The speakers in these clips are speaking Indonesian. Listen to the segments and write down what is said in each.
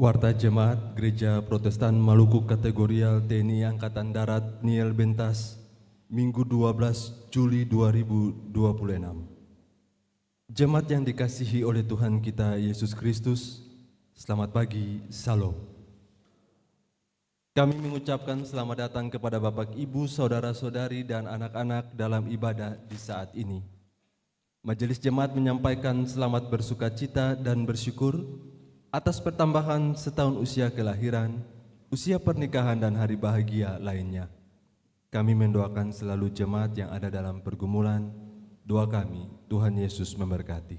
Warta Jemaat Gereja Protestan Maluku Kategorial TNI Angkatan Darat Niel Bentas, Minggu 12 Juli 2026. Jemaat yang dikasihi oleh Tuhan kita Yesus Kristus, selamat pagi, Salam. Kami mengucapkan selamat datang kepada Bapak, Ibu, Saudara-saudari, dan anak-anak dalam ibadah di saat ini. Majelis Jemaat menyampaikan selamat bersukacita dan bersyukur atas pertambahan setahun usia kelahiran, usia pernikahan, dan hari bahagia lainnya. Kami mendoakan selalu jemaat yang ada dalam pergumulan. Doa kami, Tuhan Yesus memberkati.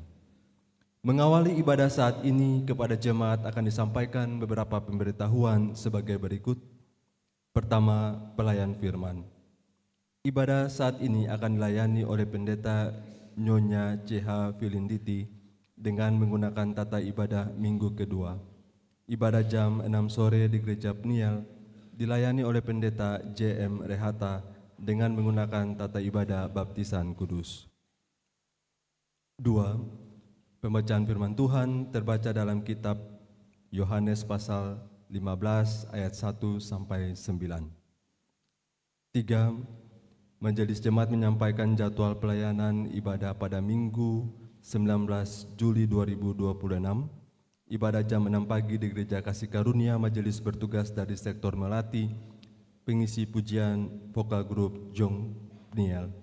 Mengawali ibadah saat ini, kepada jemaat akan disampaikan beberapa pemberitahuan sebagai berikut. Pertama, pelayan firman. Ibadah saat ini akan dilayani oleh Pendeta Nyonya CH Filinditi dengan menggunakan tata ibadah minggu kedua. Ibadah jam 6 sore di Gereja Pniel dilayani oleh Pendeta JM Rehata dengan menggunakan tata ibadah baptisan kudus. 2. Pembacaan firman Tuhan terbaca dalam kitab Yohanes pasal 15 ayat 1 sampai 9. 3. Majelis Jemaat menyampaikan jadwal pelayanan ibadah pada Minggu 19 Juli 2026, ibadah jam 6 pagi di Gereja Kasih Karunia Majelis bertugas dari sektor Melati, pengisi pujian vokal grup Jong Pniel.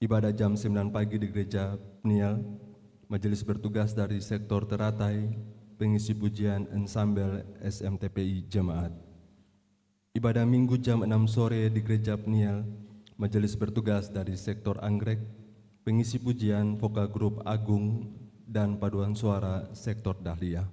Ibadah jam 9 pagi di Gereja Pniel, Majelis bertugas dari sektor Teratai, pengisi pujian ensemble SMTPI Jemaat. Ibadah Minggu jam 6 sore di Gereja Pniel, Majelis bertugas dari sektor Anggrek, pengisi pujian vokal grup Agung dan paduan suara sektor Dahlia.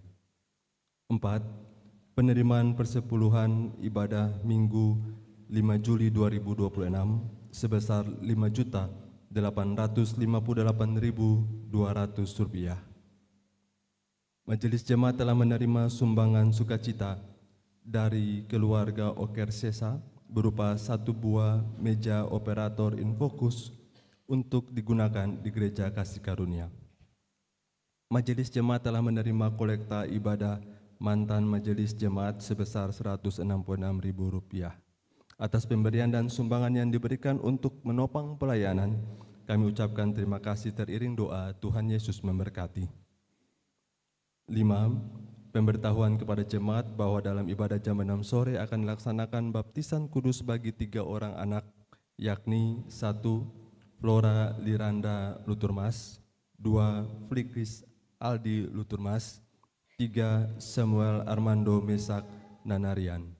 4. Penerimaan persepuluhan ibadah Minggu 5 Juli 2026 sebesar Rp5.858.200. Majelis Jemaat telah menerima sumbangan sukacita dari keluarga Oker Sesa berupa 1 buah meja operator Infocus untuk digunakan di Gereja Kasih Karunia. Majelis Jemaat telah menerima kolekta ibadah mantan Majelis Jemaat sebesar Rp166.000. Atas pemberian dan sumbangan yang diberikan untuk menopang pelayanan, kami ucapkan terima kasih teriring doa. Tuhan Yesus memberkati. 5. Pemberitahuan kepada jemaat bahwa dalam ibadah jam 6 sore akan dilaksanakan baptisan kudus bagi 3 orang anak, yakni 1. Flora Liranda Luturmas, 2. Flikris Aldi Luturmas, 3. Samuel Armando Mesak Nanarian.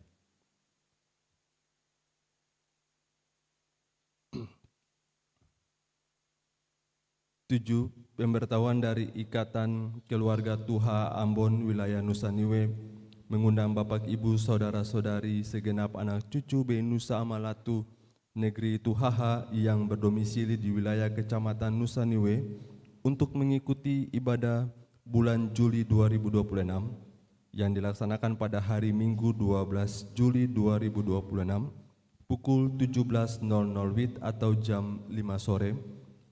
7. Pemberitahuan dari Ikatan Keluarga Tuha Ambon Wilayah Nusa Niue mengundang Bapak, Ibu, Saudara-saudari segenap anak cucu Nusa Amalatu Negeri Tuhaha yang berdomisili di wilayah Kecamatan Nusa Niue untuk mengikuti ibadah bulan Juli 2026 yang dilaksanakan pada hari Minggu 12 Juli 2026 pukul 17.00 WIB atau jam 5 sore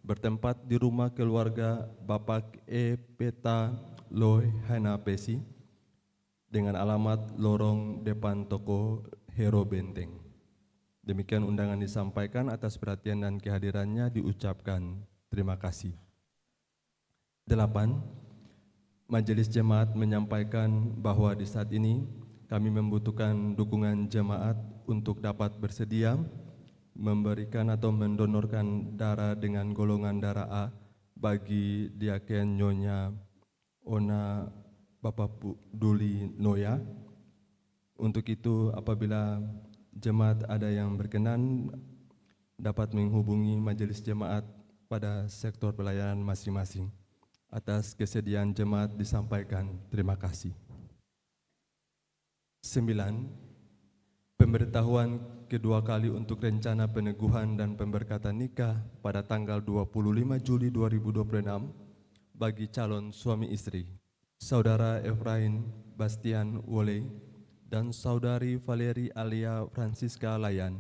bertempat di rumah keluarga Bapak E. Peta Loy Hana Pesi dengan alamat lorong depan toko Hero Benteng. Demikian undangan disampaikan. Atas perhatian dan kehadirannya diucapkan terima kasih. 8. Majelis Jemaat menyampaikan bahwa di saat ini kami membutuhkan dukungan jemaat untuk dapat bersedia memberikan atau mendonorkan darah dengan golongan darah A bagi Diaken Nyonya Ona Bapak Duli Noya. Untuk itu, apabila jemaat ada yang berkenan dapat menghubungi majelis jemaat pada sektor pelayanan masing-masing. Atas kesediaan jemaat disampaikan terima kasih. 9. Pemberitahuan kedua kali untuk rencana peneguhan dan pemberkatan nikah pada tanggal 25 Juli 2026 bagi calon suami istri, Saudara Efrain Bastian Wole dan Saudari Valeri Alia Francisca Layan.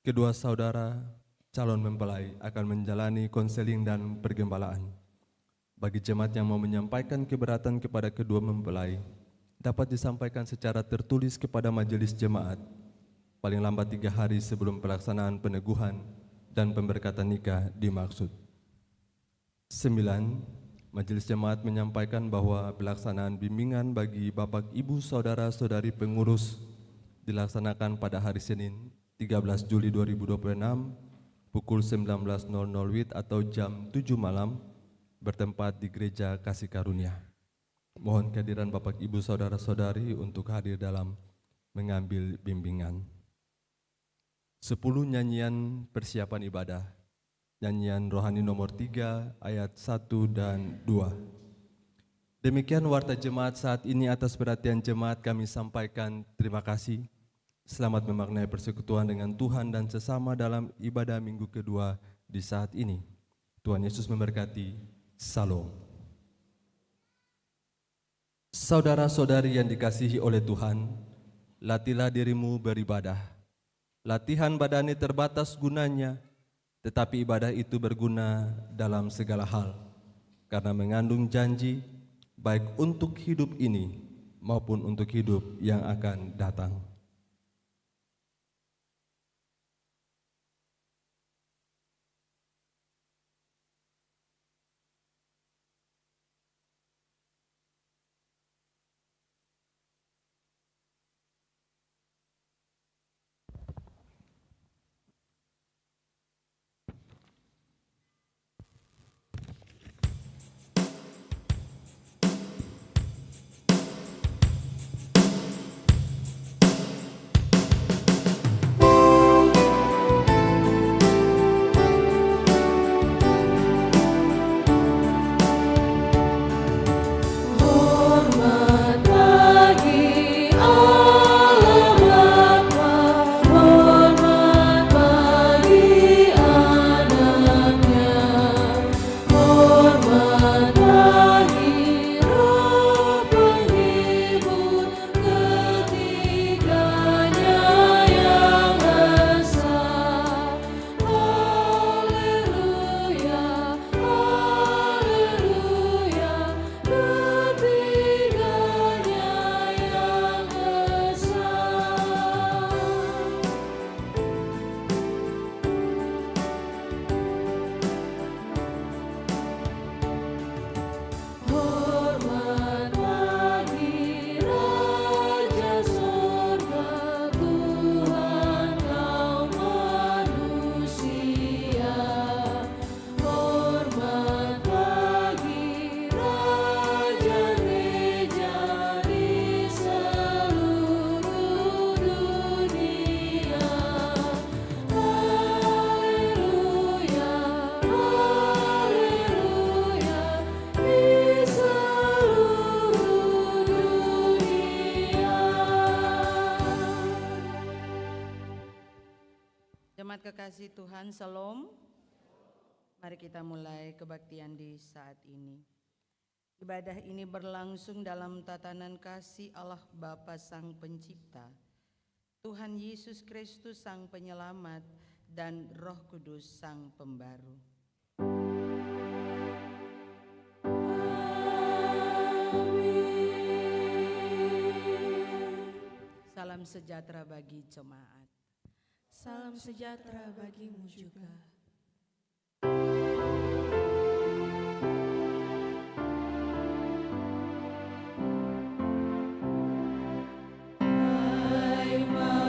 Kedua saudara calon mempelai akan menjalani konseling dan pergembalaan. Bagi jemaat yang mau menyampaikan keberatan kepada kedua mempelai, dapat disampaikan secara tertulis kepada majelis jemaat, paling lambat 3 hari sebelum pelaksanaan peneguhan dan pemberkatan nikah dimaksud. 9. Majelis jemaat menyampaikan bahwa pelaksanaan bimbingan bagi Bapak Ibu Saudara-saudari pengurus dilaksanakan pada hari Senin 13 Juli 2026 pukul 19.00 WIB atau jam 7 malam bertempat di Gereja Kasih Karunia. Mohon kehadiran Bapak Ibu Saudara-saudari untuk hadir dalam mengambil bimbingan. 10 nyanyian persiapan ibadah. Nyanyian rohani nomor 3 ayat 1 dan 2. Demikian warta jemaat saat ini. Atas perhatian jemaat kami sampaikan terima kasih. Selamat memaknai persekutuan dengan Tuhan dan sesama dalam ibadah minggu kedua di saat ini. Tuhan Yesus memberkati. Salam. Saudara-saudari yang dikasihi oleh Tuhan, latihlah dirimu beribadah. Latihan badani terbatas gunanya, tetapi ibadah itu berguna dalam segala hal, karena mengandung janji baik untuk hidup ini maupun untuk hidup yang akan datang. Jemaat kekasih Tuhan, Shalom. Mari kita mulai kebaktian di saat ini. Ibadah ini berlangsung dalam tatanan kasih Allah Bapa Sang Pencipta, Tuhan Yesus Kristus Sang Penyelamat, dan Roh Kudus Sang Pembaru. Salam sejahtera bagi jemaat. Salam sejahtera bagimu juga. Haleluya,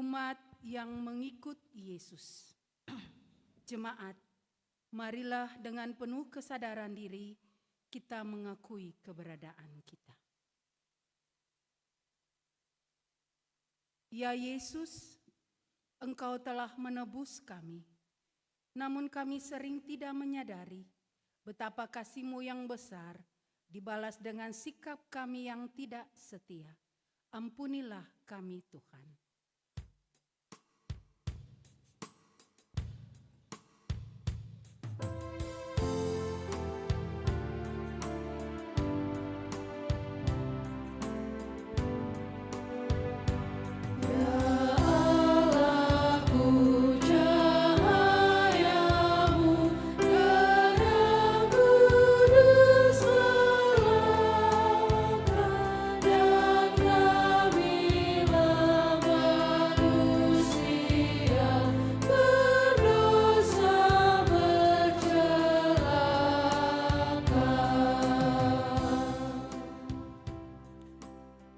umat yang mengikut Yesus. Jemaat, marilah dengan penuh kesadaran diri kita mengakui keberadaan kita. Ya Yesus, Engkau telah menebus kami, namun kami sering tidak menyadari betapa kasih-Mu yang besar dibalas dengan sikap kami yang tidak setia. Ampunilah kami Tuhan.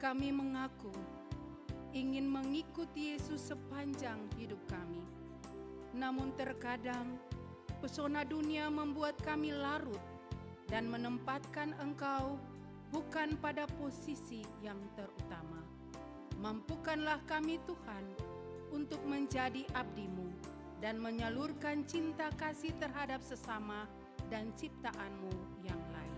Kami mengaku ingin mengikuti Yesus sepanjang hidup kami. Namun terkadang pesona dunia membuat kami larut dan menempatkan Engkau bukan pada posisi yang terutama. Mampukanlah kami Tuhan untuk menjadi abdi-Mu dan menyalurkan cinta kasih terhadap sesama dan ciptaan-Mu yang lain.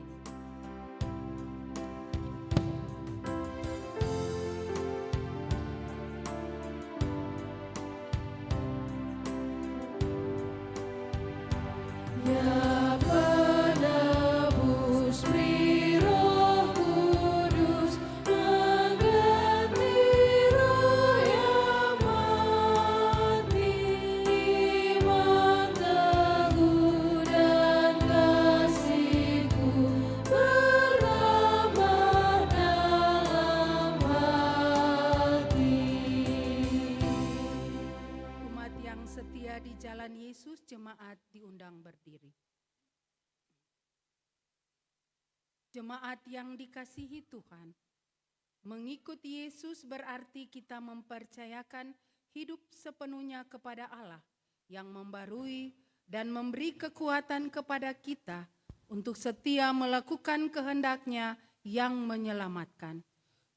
Setia di jalan Yesus, jemaat diundang berdiri. Jemaat yang dikasihi Tuhan, mengikuti Yesus berarti kita mempercayakan hidup sepenuhnya kepada Allah yang membarui dan memberi kekuatan kepada kita untuk setia melakukan kehendak-Nya yang menyelamatkan.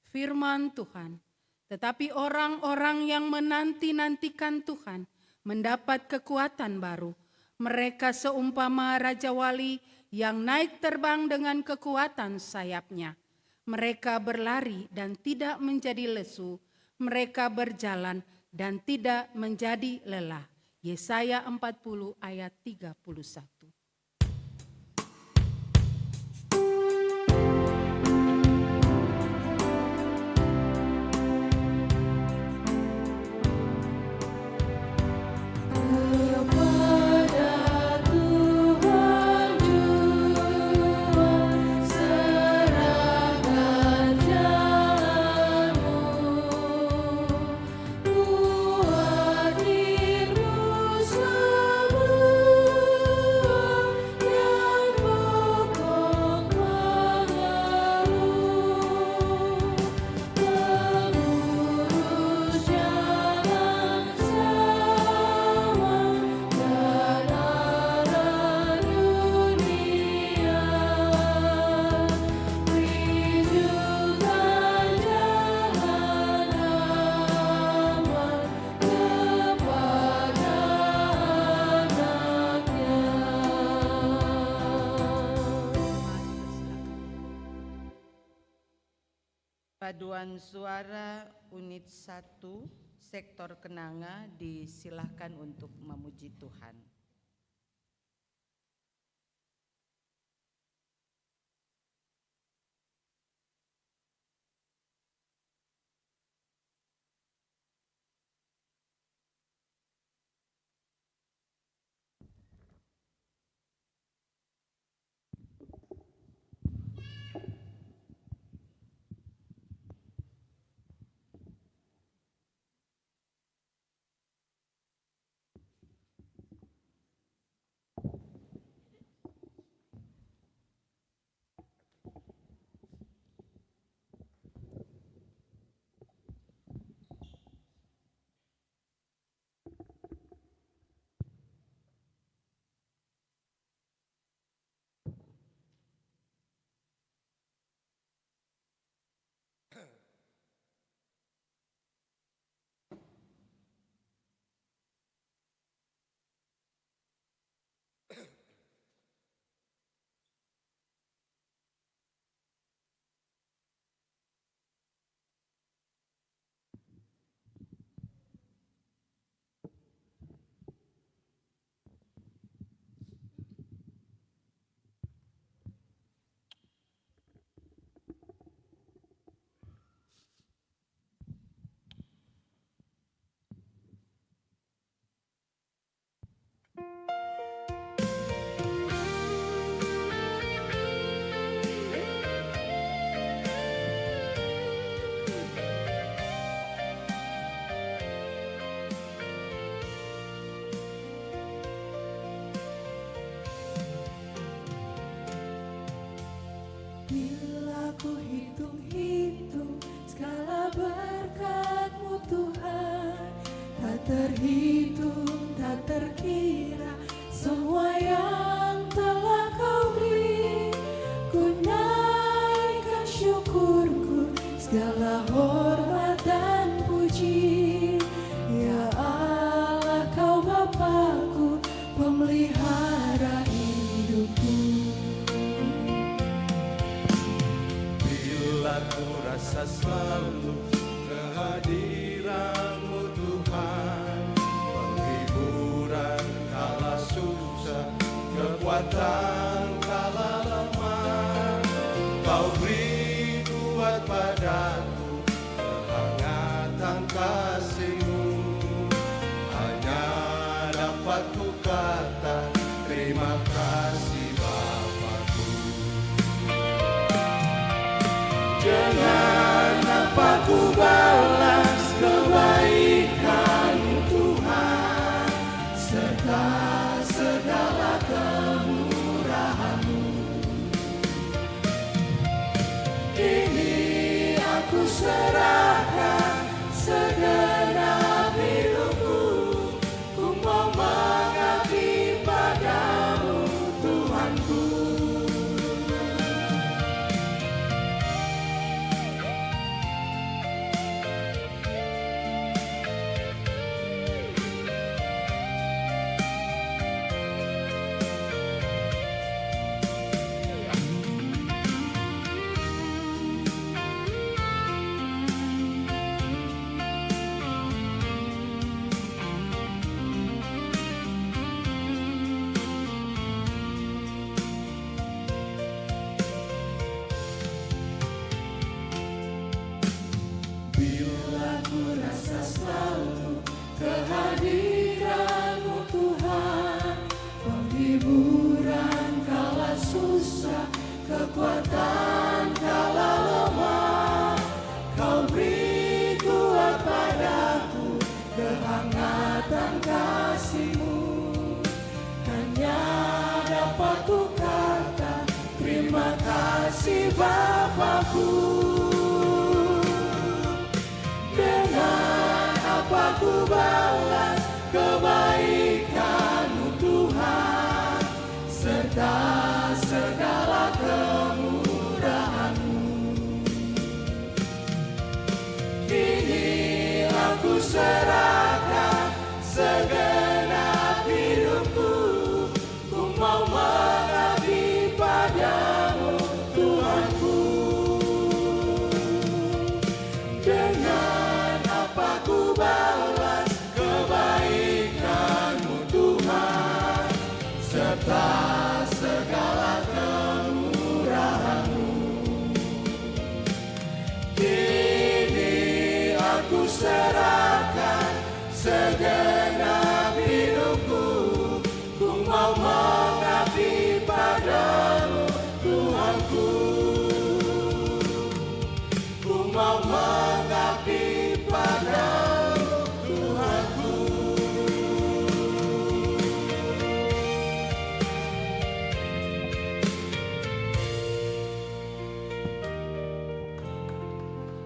Firman Tuhan, tetapi orang-orang yang menanti-nantikan Tuhan mendapat kekuatan baru. Mereka seumpama Raja Wali yang naik terbang dengan kekuatan sayapnya. Mereka berlari dan tidak menjadi lesu. Mereka berjalan dan tidak menjadi lelah. Yesaya 40 ayat 31. Paduan suara unit 1 sektor Kenanga disilahkan untuk memuji Tuhan. terhitung tak terkira semua yang telah kau beri. Ku naikkan syukurku, segala hormat dan puji. Ya Allah, kau Bapakku, pemelihara hidupku. Bila ku rasa selalu kehadiran-Mu Tuhan, penghiburan kala susah, kekuatan kala lemah. Kau beri kuat padaku, kehangatan kasih-Mu. Hanya dapat ku kata terima kasih Bapakku. Dengan apa ku balas kebaikan-Mu Tuhan, serta segala kemurahan-Mu. Kini aku serahkan segenap hidupku, ku mau mengabdi padamu Tuhanku. Bila ku rasa selalu kehadiran-Mu Tuhan, penghiburan kala susah, kekuatan kala lemah. Kau beri kuat padaku, kehangatan kasih-Mu. Hanya dapat ku kata terima kasih Bapakku. Dengan apa ku balas kebaikan-Mu Tuhan, serta segala kemurahan-Mu. Kini aku serahkan segenap hidupku, ku mau mengabdi padamu Tuhanku. Dengan apa ku balas kebaikan-Mu Tuhan, serta segala kemurahan-Mu. Kini aku serahkan segenap hidupku, ku mau mengabdi padamu Tuhanku. Ku mau mengabdi padamu Tuhanku.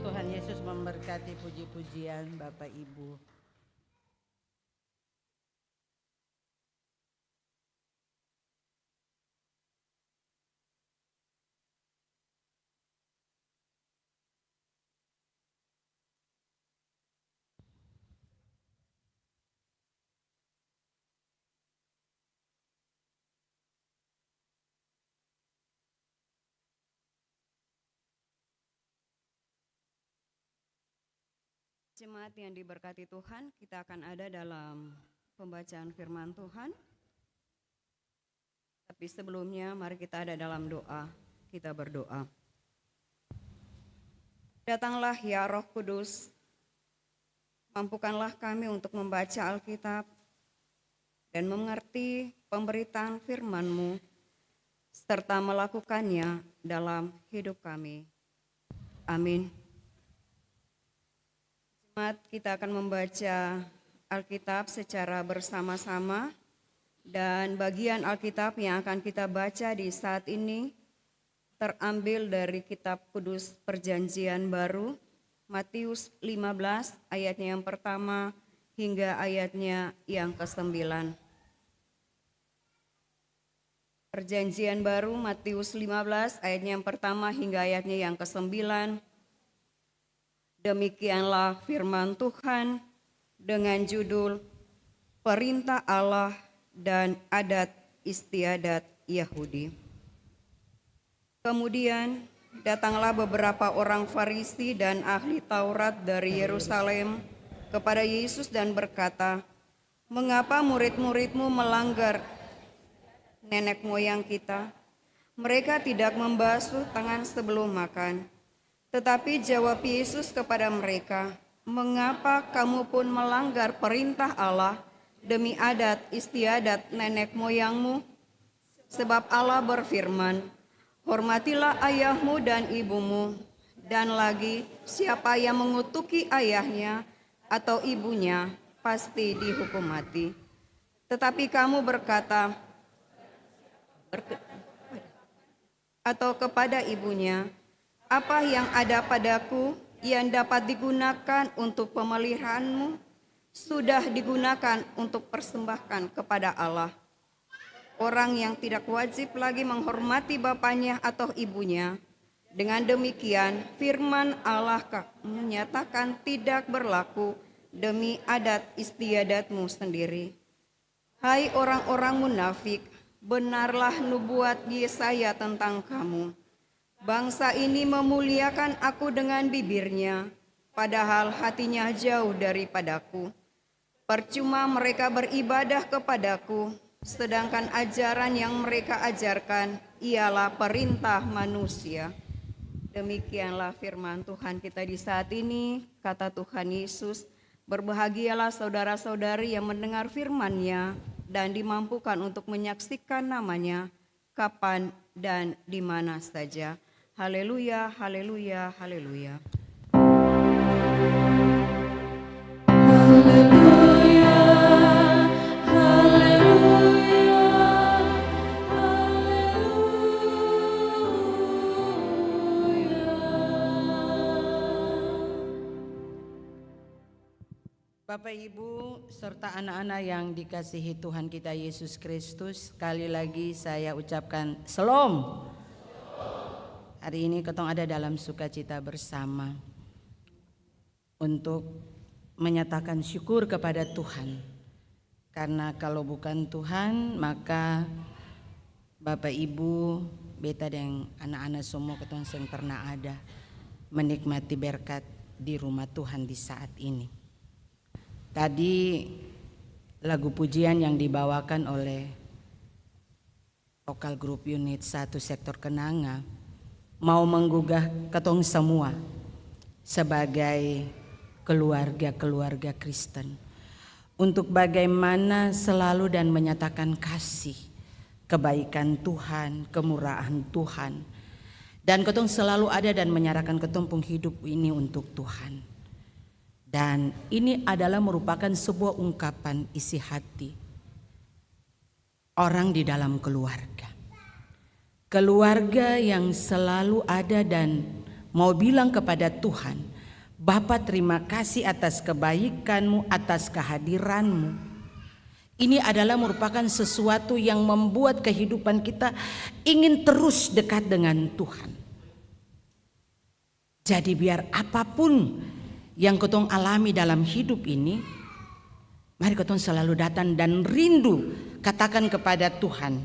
Tuhan Yesus memberkati puji-pujian Bapak Ibu. Jemaat yang diberkati Tuhan, kita akan ada dalam pembacaan firman Tuhan. Tapi sebelumnya mari kita ada dalam doa, kita berdoa. Datanglah ya Roh Kudus, mampukanlah kami untuk membaca Alkitab dan mengerti pemberitaan firman-Mu, serta melakukannya dalam hidup kami. Amin. Jemaat, kita akan membaca Alkitab secara bersama-sama, dan bagian Alkitab yang akan kita baca di saat ini terambil dari Kitab Kudus Perjanjian Baru, Matius 15 ayatnya yang pertama hingga ayatnya yang ke-9. Perjanjian baru Matius 15 ayatnya yang pertama hingga ayatnya yang ke-9. Demikianlah firman Tuhan dengan judul Perintah Allah dan Adat Istiadat Yahudi. Kemudian datanglah beberapa orang Farisi dan ahli Taurat dari Yerusalem kepada Yesus dan berkata, "Mengapa murid-muridmu melanggar nenek moyang kita? Mereka tidak membasuh tangan sebelum makan." Tetapi jawab Yesus kepada mereka, "Mengapa kamu pun melanggar perintah Allah demi adat istiadat nenek moyangmu? Sebab Allah berfirman, hormatilah ayahmu dan ibumu, dan lagi siapa yang mengutuki ayahnya atau ibunya pasti dihukum mati. Tetapi kamu berkata, atau kepada ibunya, apa yang ada padaku yang dapat digunakan untuk pemeliharanmu, sudah digunakan untuk persembahkan kepada Allah. Orang yang tidak wajib lagi menghormati bapaknya atau ibunya, dengan demikian firman Allah menyatakan tidak berlaku demi adat istiadatmu sendiri. Hai orang-orang munafik, benarlah nubuat Yesaya tentang kamu. Bangsa ini memuliakan aku dengan bibirnya, padahal hatinya jauh daripadaku. Percuma mereka beribadah kepadaku, sedangkan ajaran yang mereka ajarkan ialah perintah manusia. Demikianlah firman Tuhan kita di saat ini. Kata Tuhan Yesus, berbahagialah saudara-saudari yang mendengar firman-Nya dan dimampukan untuk menyaksikan namanya kapan dan di mana saja. Haleluya, haleluya, haleluya. Haleluya, haleluya, Bapak Ibu serta anak-anak yang dikasihi Tuhan kita Yesus Kristus, sekali lagi saya ucapkan Shalom. Hari ini ketong ada dalam sukacita bersama untuk menyatakan syukur kepada Tuhan. Karena kalau bukan Tuhan, maka Bapak Ibu, beta dan anak-anak semua ketong yang pernah ada menikmati berkat di rumah Tuhan di saat ini. Tadi lagu pujian yang dibawakan oleh Vokal Grup Unit 1 Sektor Kenanga mau menggugah ketong semua sebagai keluarga-keluarga Kristen untuk bagaimana selalu dan menyatakan kasih, kebaikan Tuhan, kemurahan Tuhan, dan ketong selalu ada dan menyerahkan ketong hidup ini untuk Tuhan. Dan ini adalah merupakan sebuah ungkapan isi hati orang di dalam keluarga. Keluarga yang selalu ada dan mau bilang kepada Tuhan, Bapa terima kasih atas kebaikanmu, atas kehadiranmu. Ini adalah merupakan sesuatu yang membuat kehidupan kita ingin terus dekat dengan Tuhan. Jadi biar apapun yang ketong alami dalam hidup ini, mari ketong selalu datang dan rindu katakan kepada Tuhan,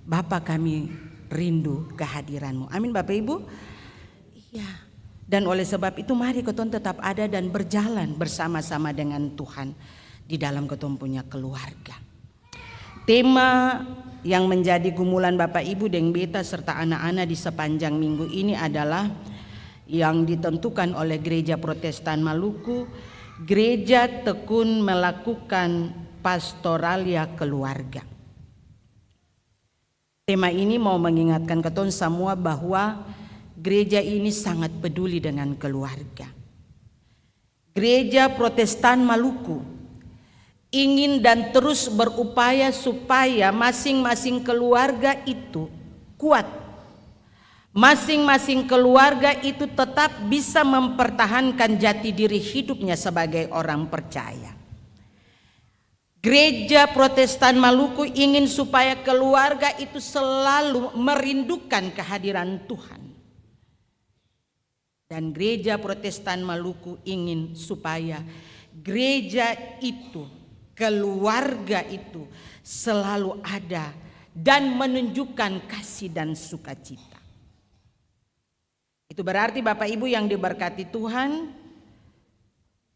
Bapa kami rindu kehadiranmu. Amin Bapak Ibu. Iya. Dan oleh sebab itu mari ketong tetap ada dan berjalan bersama-sama dengan Tuhan di dalam ketong punya keluarga. Tema yang menjadi gumulan Bapak Ibu dan beta serta anak-anak di sepanjang minggu ini adalah yang ditentukan oleh Gereja Protestan Maluku, Gereja tekun melakukan pastoralia keluarga. Tema ini mau mengingatkan ketong semua bahwa gereja ini sangat peduli dengan keluarga. Gereja Protestan Maluku ingin dan terus berupaya supaya masing-masing keluarga itu kuat. Masing-masing keluarga itu tetap bisa mempertahankan jati diri hidupnya sebagai orang percaya. Gereja Protestan Maluku ingin supaya keluarga itu selalu merindukan kehadiran Tuhan. Dan Gereja Protestan Maluku ingin supaya gereja itu, keluarga itu selalu ada dan menunjukkan kasih dan sukacita. Itu berarti Bapak Ibu yang diberkati Tuhan,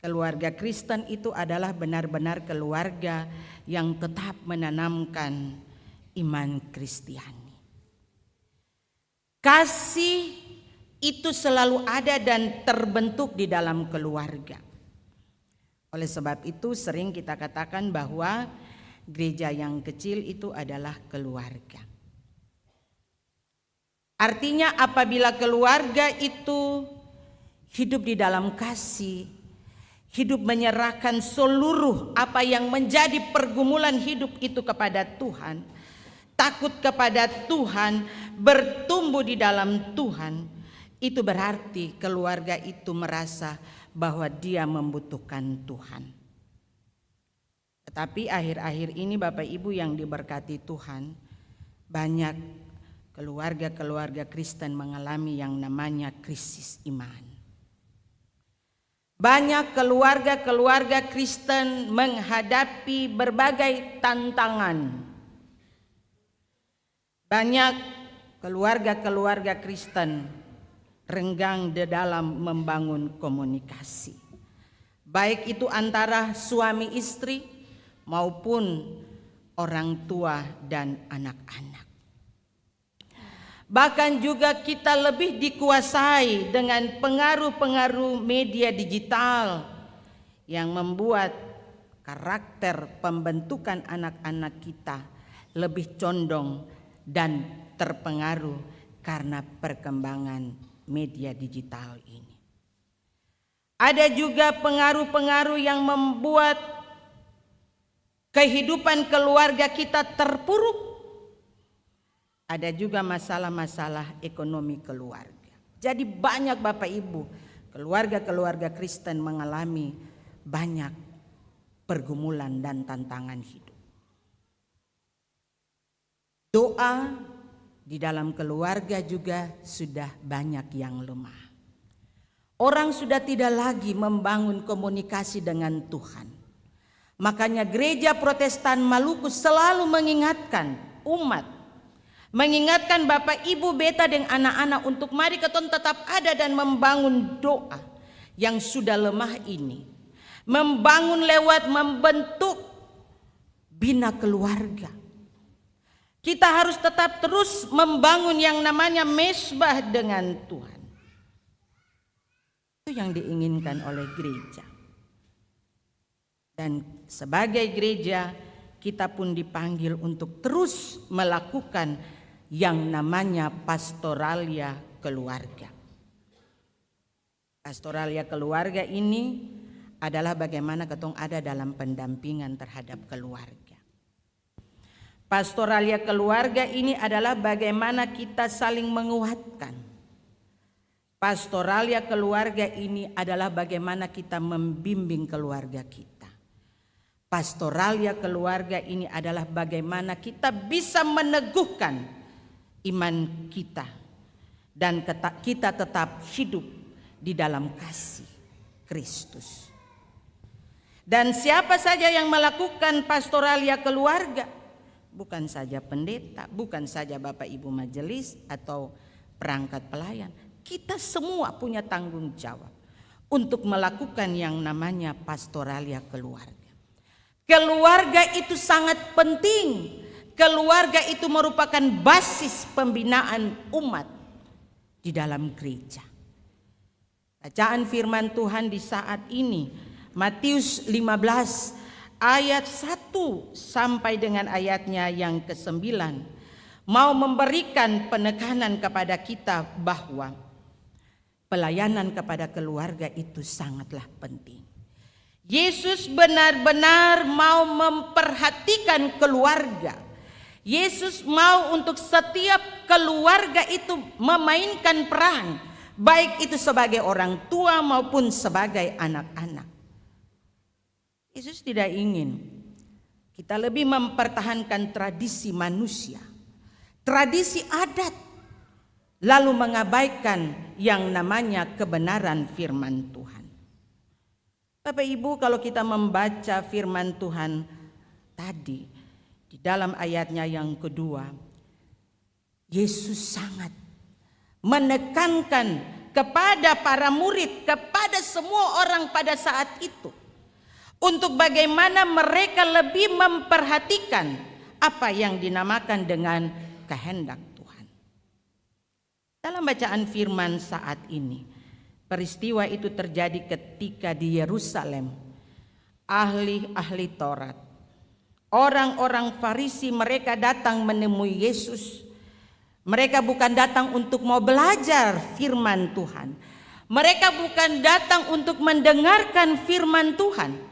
keluarga Kristen itu adalah benar-benar keluarga yang tetap menanamkan iman Kristiani. Kasih itu selalu ada dan terbentuk di dalam keluarga. Oleh sebab itu sering kita katakan bahwa gereja yang kecil itu adalah keluarga. Artinya apabila keluarga itu hidup di dalam kasih, hidup menyerahkan seluruh apa yang menjadi pergumulan hidup itu kepada Tuhan, takut kepada Tuhan, bertumbuh di dalam Tuhan, itu berarti keluarga itu merasa bahwa dia membutuhkan Tuhan. Tetapi akhir-akhir ini Bapak Ibu yang diberkati Tuhan, banyak keluarga-keluarga Kristen mengalami yang namanya krisis iman. Banyak keluarga-keluarga Kristen menghadapi berbagai tantangan. Banyak keluarga-keluarga Kristen renggang di dalam membangun komunikasi, baik itu antara suami istri maupun orang tua dan anak-anak. Bahkan juga kita lebih dikuasai dengan pengaruh-pengaruh media digital yang membuat karakter pembentukan anak-anak kita lebih condong dan terpengaruh karena perkembangan media digital ini. Ada juga pengaruh-pengaruh yang membuat kehidupan keluarga kita terpuruk. Ada juga masalah-masalah ekonomi keluarga. Jadi banyak Bapak Ibu, keluarga-keluarga Kristen mengalami banyak pergumulan dan tantangan hidup. Doa di dalam keluarga juga sudah banyak yang lemah. Orang sudah tidak lagi membangun komunikasi dengan Tuhan. Makanya Gereja Protestan Maluku selalu mengingatkan umat, mengingatkan Bapak Ibu beta dan anak-anak untuk mari kita tetap ada dan membangun doa yang sudah lemah ini. Membangun lewat membentuk bina keluarga. Kita harus tetap terus membangun yang namanya mesbah dengan Tuhan. Itu yang diinginkan oleh gereja. Dan sebagai gereja kita pun dipanggil untuk terus melakukan yang namanya pastoralia keluarga. Pastoralia keluarga ini adalah bagaimana ketong ada dalam pendampingan terhadap keluarga. Pastoralia keluarga ini adalah bagaimana kita saling menguatkan. Pastoralia keluarga ini adalah bagaimana kita membimbing keluarga kita. Pastoralia keluarga ini adalah bagaimana kita bisa meneguhkan iman kita dan kita tetap hidup di dalam kasih Kristus. Dan siapa saja yang melakukan pastoralia keluarga, bukan saja pendeta, bukan saja Bapak Ibu majelis atau perangkat pelayan. Kita semua punya tanggung jawab untuk melakukan yang namanya pastoralia keluarga. Keluarga itu sangat penting. Keluarga itu merupakan basis pembinaan umat di dalam gereja. Bacaan firman Tuhan di saat ini, Matius 15 ayat 1 sampai dengan ayatnya yang ke-9 mau memberikan penekanan kepada kita bahwa pelayanan kepada keluarga itu sangatlah penting. Yesus benar-benar mau memperhatikan keluarga. Yesus mau untuk setiap keluarga itu memainkan peran, baik itu sebagai orang tua maupun sebagai anak-anak. Yesus tidak ingin Kita lebih mempertahankan tradisi manusia, tradisi adat, lalu mengabaikan yang namanya kebenaran firman Tuhan. Bapak Ibu, kalau kita membaca firman Tuhan tadi di dalam ayatnya yang kedua, Yesus sangat menekankan kepada para murid, kepada semua orang pada saat itu, untuk bagaimana mereka lebih memperhatikan apa yang dinamakan dengan kehendak Tuhan. Dalam bacaan firman saat ini, peristiwa itu terjadi ketika di Yerusalem, ahli-ahli Taurat, orang-orang Farisi, mereka datang menemui Yesus. Mereka bukan datang untuk mau belajar firman Tuhan. Mereka bukan datang untuk mendengarkan firman Tuhan,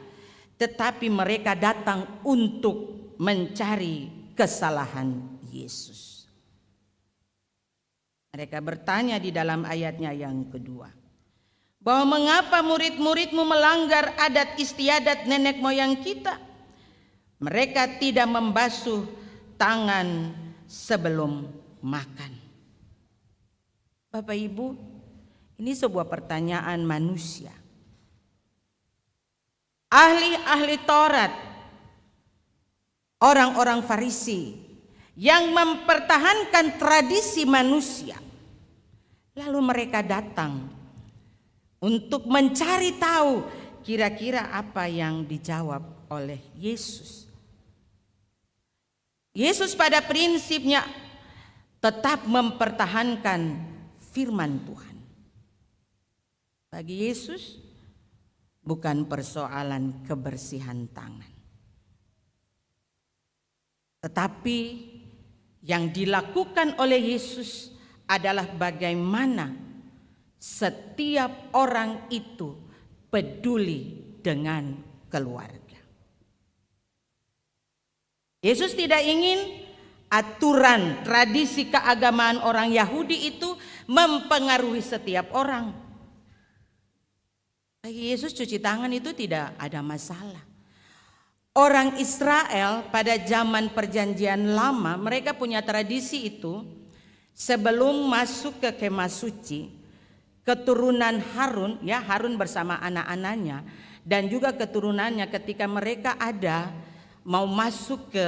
tetapi mereka datang untuk mencari kesalahan Yesus. Mereka bertanya di dalam ayatnya yang kedua, bahwa mengapa murid-muridmu melanggar adat istiadat nenek moyang kita? Mereka tidak membasuh tangan sebelum makan. Bapak Ibu, ini sebuah pertanyaan manusia. Ahli-ahli Taurat, orang-orang Farisi yang mempertahankan tradisi manusia, lalu mereka datang untuk mencari tahu kira-kira apa yang dijawab oleh Yesus. Yesus pada prinsipnya tetap mempertahankan firman Tuhan. Bagi Yesus bukan persoalan kebersihan tangan, tetapi yang dilakukan oleh Yesus adalah bagaimana setiap orang itu peduli dengan keluarga. Yesus tidak ingin aturan tradisi keagamaan orang Yahudi itu mempengaruhi setiap orang. Bagi Yesus cuci tangan itu tidak ada masalah. Orang Israel pada zaman perjanjian lama, mereka punya tradisi itu, sebelum masuk ke kemah suci, keturunan Harun, ya Harun bersama anak-anaknya dan juga keturunannya, ketika mereka ada mau masuk ke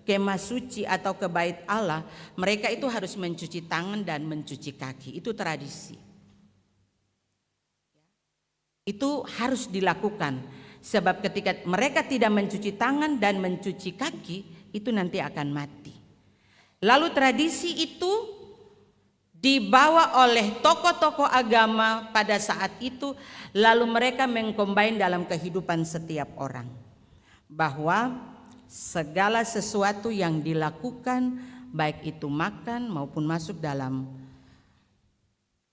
kemah suci atau ke bait Allah, mereka itu harus mencuci tangan dan mencuci kaki. Itu tradisi. Itu harus dilakukan, sebab ketika mereka tidak mencuci tangan dan mencuci kaki, itu nanti akan mati. Lalu tradisi itu dibawa oleh tokoh-tokoh agama pada saat itu, lalu mereka mengcombine dalam kehidupan setiap orang, bahwa segala sesuatu yang dilakukan, baik itu makan maupun masuk dalam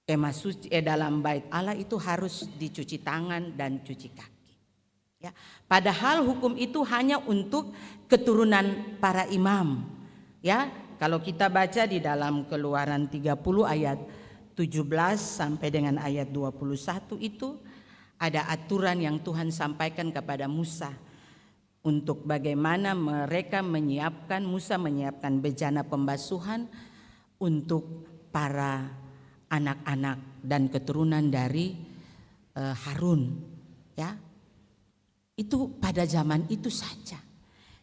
kemah suci, dalam bait Allah, itu harus dicuci tangan dan cuci kaki. Ya, padahal hukum itu hanya untuk keturunan para imam. Ya, kalau kita baca di dalam Keluaran 30 ayat 17 sampai dengan ayat 21 itu ada aturan yang Tuhan sampaikan kepada Musa untuk bagaimana mereka menyiapkan, Musa menyiapkan bejana pembasuhan untuk para anak-anak dan keturunan dari Harun, ya. Itu pada zaman itu saja.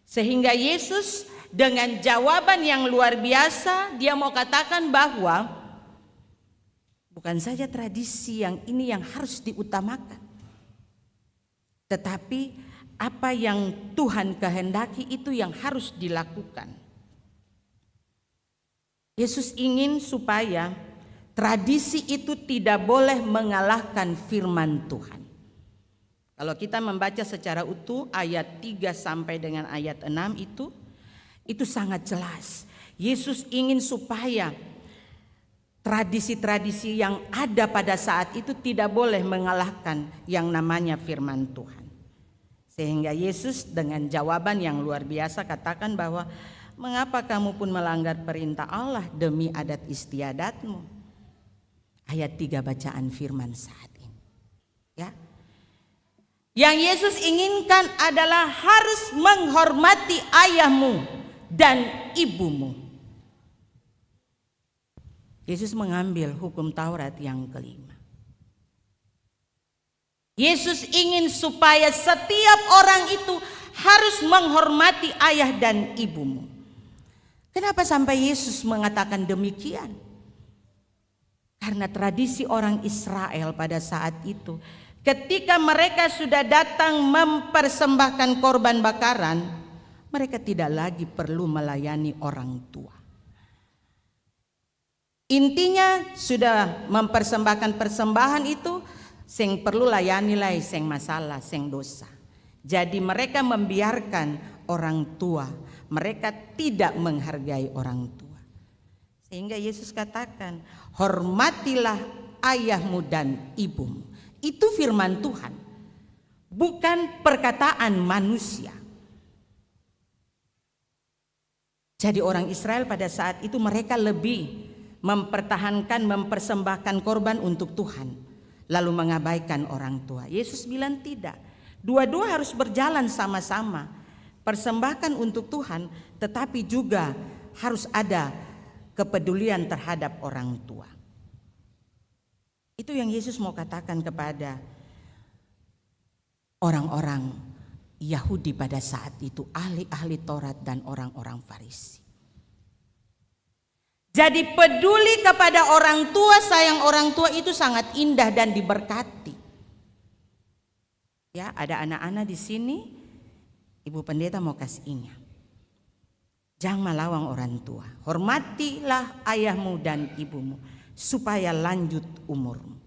Sehingga Yesus dengan jawaban yang luar biasa, dia mau katakan bahwa bukan saja tradisi yang ini yang harus diutamakan, tetapi apa yang Tuhan kehendaki itu yang harus dilakukan. Yesus ingin supaya tradisi itu tidak boleh mengalahkan firman Tuhan. Kalau kita membaca secara utuh ayat 3 sampai dengan ayat 6 itu sangat jelas. Yesus ingin supaya tradisi-tradisi yang ada pada saat itu tidak boleh mengalahkan yang namanya firman Tuhan. Sehingga Yesus dengan jawaban yang luar biasa katakan bahwa mengapa kamu pun melanggar perintah Allah demi adat istiadatmu. Ayat 3 bacaan firman saat ini. Ya. Yang Yesus inginkan adalah harus menghormati ayahmu dan ibumu. Yesus mengambil hukum Taurat yang kelima. Yesus ingin supaya setiap orang itu harus menghormati ayah dan ibumu. Kenapa sampai Yesus mengatakan demikian? Karena tradisi orang Israel pada saat itu, ketika mereka sudah datang mempersembahkan korban bakaran, mereka tidak lagi perlu melayani orang tua. Intinya sudah mempersembahkan persembahan itu, sing perlu layani lah, sing masalah, sing dosa. Jadi mereka membiarkan orang tua, mereka tidak menghargai orang tua. Sehingga Yesus katakan, hormatilah ayahmu dan ibumu. Itu firman Tuhan, bukan perkataan manusia. Jadi orang Israel pada saat itu mereka lebih mempertahankan, mempersembahkan korban untuk Tuhan, lalu mengabaikan orang tua. Yesus bilang tidak, dua-dua harus berjalan sama-sama. Persembahkan untuk Tuhan, tetapi juga harus ada kepedulian terhadap orang tua. Itu yang Yesus mau katakan kepada orang-orang Yahudi pada saat itu, ahli-ahli Taurat dan orang-orang Farisi. Jadi peduli kepada orang tua, sayang orang tua itu sangat indah dan diberkati. Ya, ada anak-anak di sini, Ibu Pendeta mau kasih ingat. Jangan melawang orang tua. Hormatilah ayahmu dan ibumu supaya lanjut umurmu.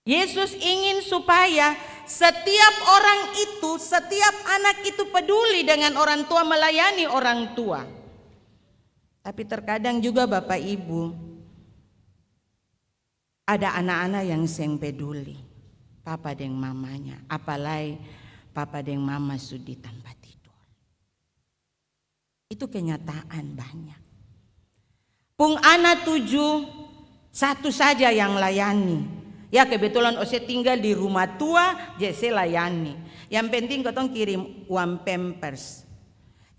Yesus ingin supaya setiap orang itu, setiap anak itu peduli dengan orang tua, melayani orang tua. Tapi terkadang juga Bapak Ibu, ada anak-anak yang seng peduli papa dan mamanya, apalagi papa dan mama sudah tanpa tidur. Itu kenyataan banyak. Pung anak 7, satu saja yang layani. Ya kebetulan Ose tinggal di rumah tua, Jesse layani. Yang penting ketong kirim uang pampers.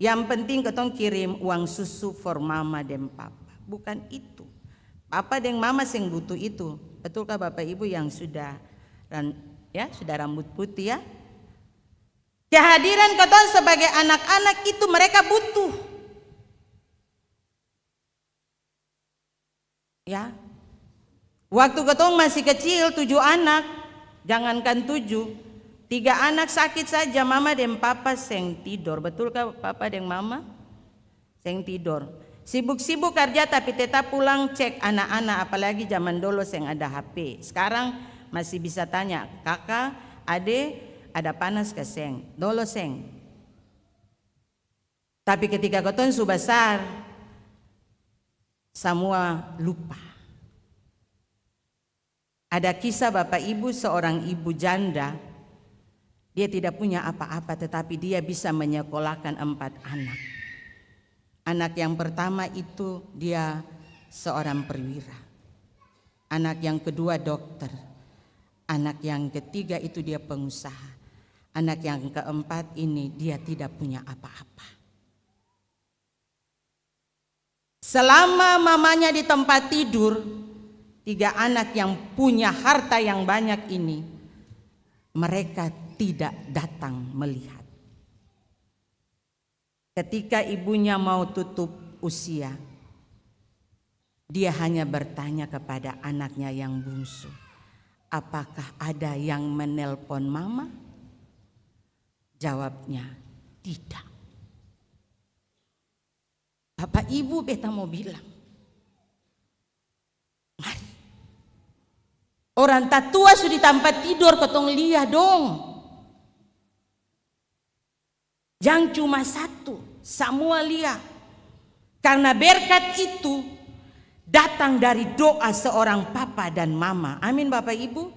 Yang penting ketong kirim uang susu for mama dan papa. Bukan itu. Papa dan mama sing butuh itu. Betulkah Bapak Ibu yang sudah rambut putih ya? Kehadiran ketong sebagai anak-anak itu mereka butuh. Ya. Waktu ketong masih kecil 7 anak, jangankan 7. 3 anak sakit saja, mama dan papa seng tidur. Betulkah papa dan mama? Seng tidur. Sibuk-sibuk kerja tapi tetap pulang cek anak-anak, apalagi zaman dulu seng ada HP. Sekarang masih bisa tanya, kakak, ade, ada panas ke seng? Dulu seng. Tapi ketika ketong su besar, semua lupa. Ada kisah Bapak Ibu, seorang ibu janda. Dia tidak punya apa-apa tetapi dia bisa menyekolahkan 4 anak. Anak yang pertama itu dia seorang perwira. Anak yang kedua dokter. Anak yang ketiga itu dia pengusaha. Anak yang keempat ini dia tidak punya apa-apa. Selama mamanya di tempat tidur, 3 anak yang punya harta yang banyak ini, mereka tidak datang melihat. Ketika ibunya mau tutup usia, dia hanya bertanya kepada anaknya yang bungsu, apakah ada yang menelpon mama? Jawabnya, tidak. Bapak Ibu beta mau bilang, mari. Orang tatua sudah di tempat tidur ketong lihat dong. Jangan cuma satu, semua lihat. Karena berkat itu datang dari doa seorang papa dan mama. Amin Bapak Ibu.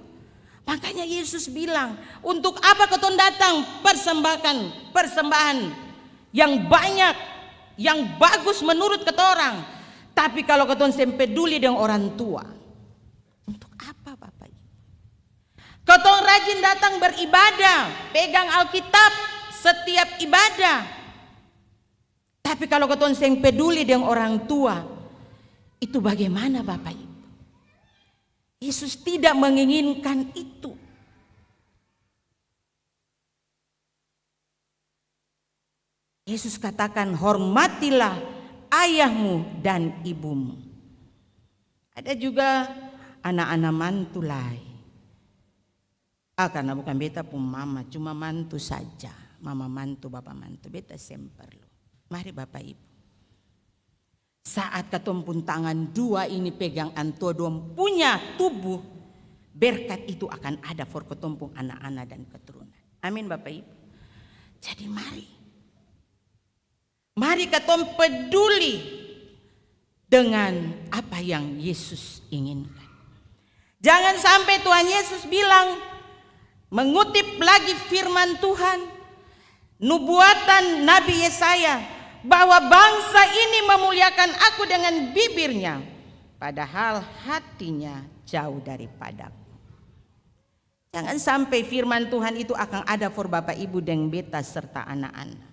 Makanya Yesus bilang, untuk apa ketong datang persembahkan persembahan yang banyak, yang bagus menurut ketorang. Tapi kalau ketong peduli dengan orang tua, untuk apa Bapak Ibu? Ketong rajin datang beribadah, pegang Alkitab setiap ibadah. Tapi kalau ketong seng peduli dengan orang tua, itu bagaimana Bapak Ibu? Yesus tidak menginginkan itu. Yesus katakan, hormatilah ayahmu dan ibumu. Ada juga anak-anak mantu lain. Karena bukan beta pun mama, cuma mantu saja. Mama mantu, bapak mantu, beta semperlu. Mari Bapak Ibu. Saat ketumpun tangan dua ini pegang antua dom punya tubuh, berkat itu akan ada for ketumpung anak-anak dan keturunan. Amin Bapak Ibu. Jadi mari ketom peduli dengan apa yang Yesus inginkan. Jangan sampai Tuhan Yesus bilang, mengutip lagi firman Tuhan, nubuatan Nabi Yesaya, bahwa bangsa ini memuliakan aku dengan bibirnya, padahal hatinya jauh daripadaku. Jangan sampai firman Tuhan itu akan ada for Bapak Ibu dan beta serta anak-anak.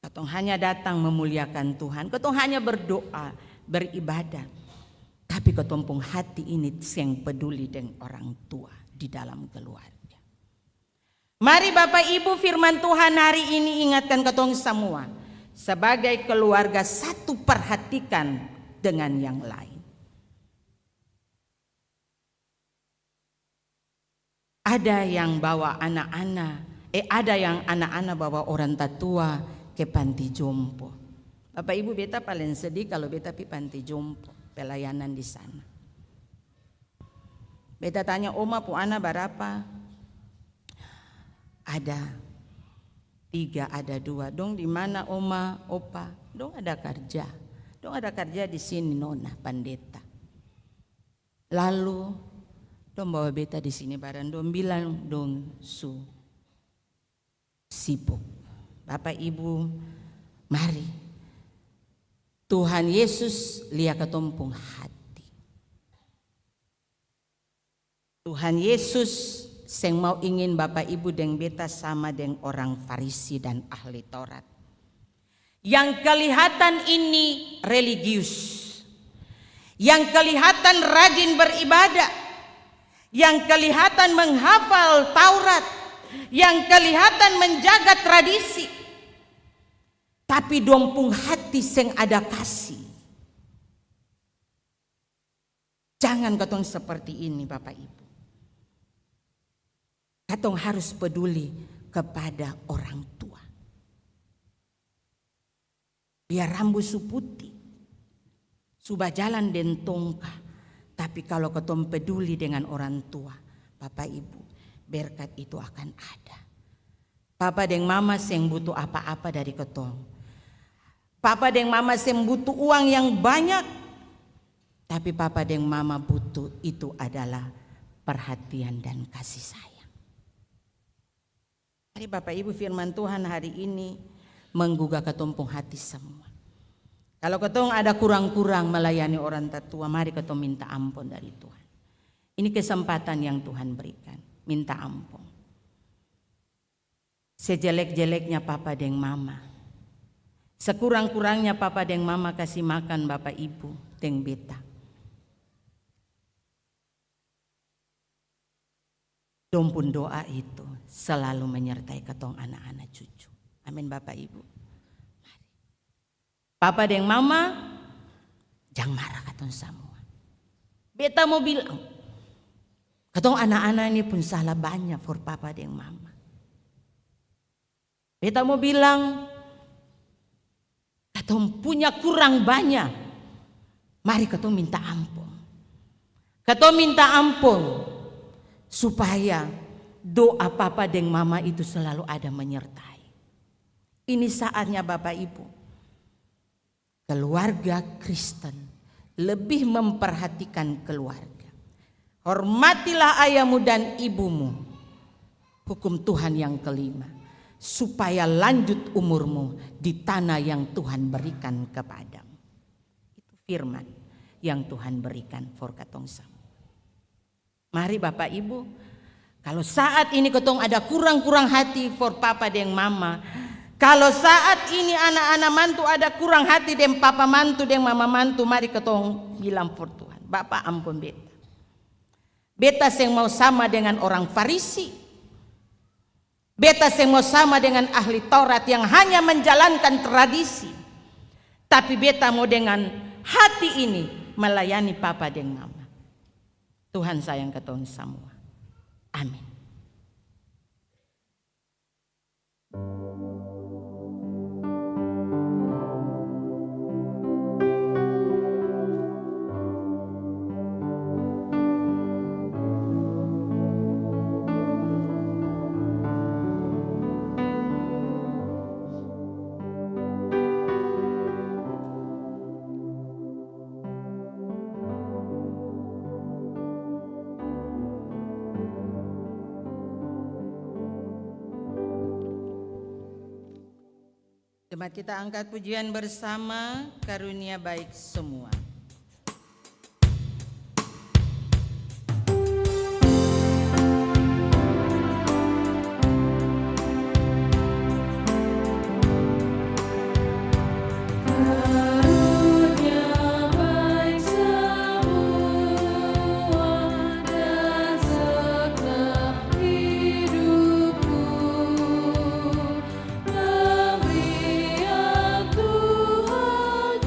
Ketong hanya datang memuliakan Tuhan, ketong hanya berdoa, beribadah. Tapi ketong pun hati ini yang peduli dengan orang tua di dalam keluarga. Mari Bapak Ibu, firman Tuhan hari ini ingatkan ketong semua. Sebagai keluarga satu, perhatikan dengan yang lain. Ada yang bawa ada yang anak-anak bawa orang tatua ke panti jompo. Bapak Ibu, beta paling sedih kalau beta pi panti jompo, pelayanan di sana. Beta tanya, oma pu anak berapa? Ada 3, ada 2. Dong di mana oma, opa? Dong ada kerja. Dong ada kerja di sini nona, pandeta. Lalu dong bawa beta di sini bareng, dong bilang dong sibuk. Bapak Ibu, mari Tuhan Yesus lihat ketumpung hati. Tuhan Yesus yang mau ingin Bapak Ibu dan beta sama dengan orang Farisi dan ahli Taurat. Yang kelihatan ini religius, yang kelihatan rajin beribadah, yang kelihatan menghafal Taurat, yang kelihatan menjaga tradisi, tapi dompung hati seng ada kasih. Jangan ketong seperti ini Bapak Ibu. Ketong harus peduli kepada orang tua. Biar rambut su putih, subah jalan den tongka, tapi kalau ketong peduli dengan orang tua, Bapak Ibu, berkat itu akan ada. Papa dan mama seng butuh apa-apa dari ketong. Papa dan mama seng butuh uang yang banyak, tapi papa dan mama butuh itu adalah perhatian dan kasih sayang. Mari Bapak Ibu, firman Tuhan hari ini menggugah ketumpung hati semua. Kalau ketong ada kurang-kurang melayani orang tatua, mari ketong minta ampun dari Tuhan. Ini kesempatan yang Tuhan berikan, minta ampun. Sejelek-jeleknya papa dan mama, sekurang-kurangnya papa dan mama kasih makan Bapak Ibu dan beta. Dompun doa itu selalu menyertai ketong anak-anak cucu. Amin Bapak Ibu. Papa dan mama, jangan marah ketong semua. Beta mau bilang, ketong anak-anak ini pun salah banyak for papa dan mama. Beta mau bilang, ketong punya kurang banyak. Mari ketong minta ampun. Ketong minta ampun. Supaya doa papa dan mama itu selalu ada menyertai. Ini saatnya Bapak Ibu, keluarga Kristen lebih memperhatikan keluarga. Hormatilah ayahmu dan ibumu. Hukum Tuhan yang kelima, supaya lanjut umurmu di tanah yang Tuhan berikan kepadamu. Itu firman yang Tuhan berikan for katong semua. Mari Bapak Ibu, kalau saat ini ketong ada kurang-kurang hati for papa dan mama, kalau saat ini anak-anak mantu ada kurang hati dan papa mantu dan mama mantu, mari ketong bilang for Tuhan, Bapak ampun beta. Beta yang mau sama dengan orang Farisi, beta yang mau sama dengan ahli Taurat yang hanya menjalankan tradisi, tapi beta mau dengan hati ini melayani papa dan mama. Tuhan sayang ketong semua. Amin. Jemaat kita angkat pujian bersama, karunia baik semua. Karunia baik semua dan segenap hidupku, pemberian Tuhan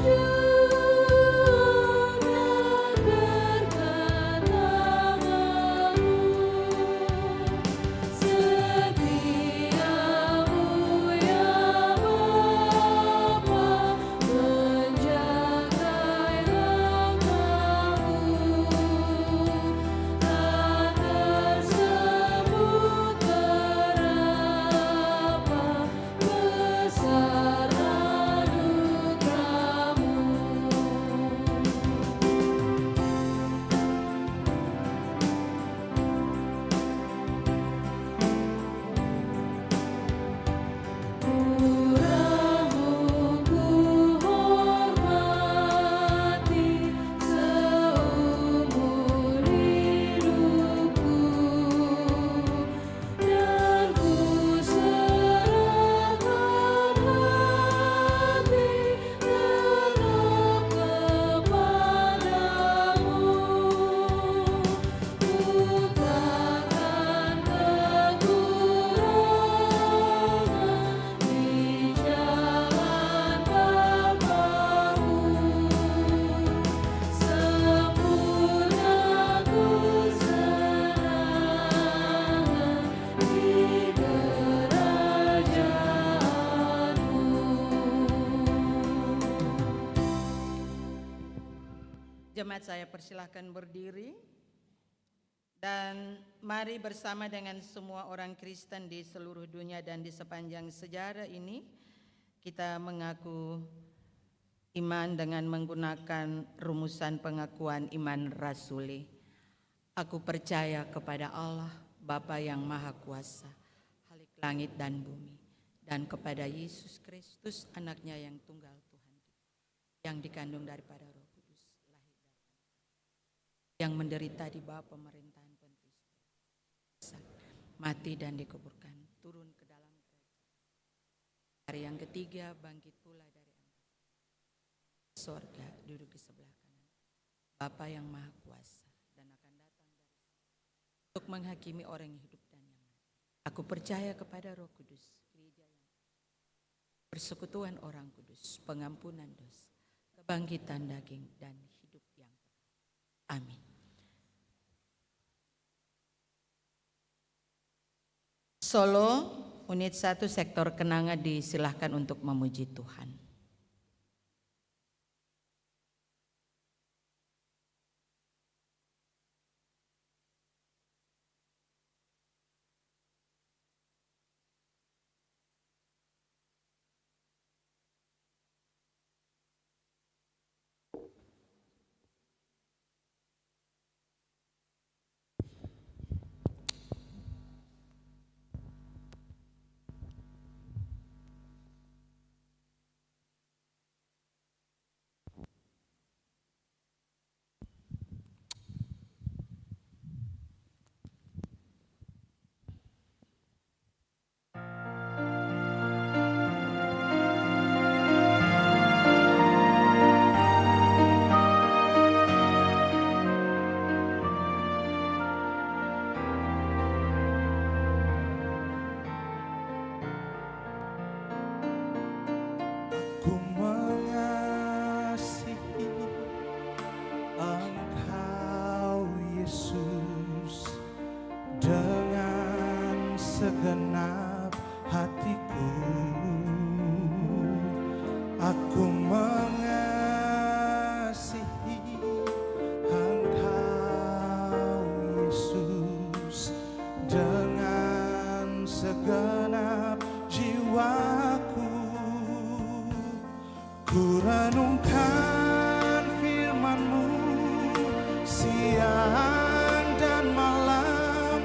dan berkat tangan-Mu, setiamu ya Bapa, menjaga rahmat-Mu, tak tersebut berapa besar anugerah-Mu. Kurangmu ku hormati seumur hidupku, dan ku serahkan hati tetap kepadamu. Ku takkan kekurangan di jalan Bapa-Mu, sempurna ku senangan di kerajaan-Mu. Jemaat saya persilahkan berdiri dan mari bersama dengan semua orang Kristen di seluruh dunia dan di sepanjang sejarah ini kita mengaku iman dengan menggunakan rumusan pengakuan iman rasuli. Aku percaya kepada Allah, Bapa yang Maha Kuasa, Khalik langit dan bumi, dan kepada Yesus Kristus, anaknya yang tunggal Tuhan kita, yang dikandung daripada Roh Kudus, lahir dari yang menderita di bawah pemerintahan Pontius Pilatus, mati dan dikuburkan, turun ke dalam kerajaan. Hari yang ketiga bangkit pula dari antara sorga, duduk di sebelah kanan Bapa yang Maha Kuasa, dan akan datang dari untuk menghakimi orang yang hidup dan yang mati. Aku percaya kepada Roh Kudus, gereja yang persekutuan orang kudus, pengampunan dosa, kebangkitan daging, dan hidup yang kekal. Amin. Solo, unit 1 sektor Kenanga disilahkan untuk memuji Tuhan. segenap hatiku. Aku mengasihi Engkau Yesus dengan segenap jiwaku. Ku renungkan firman-Mu siang dan malam,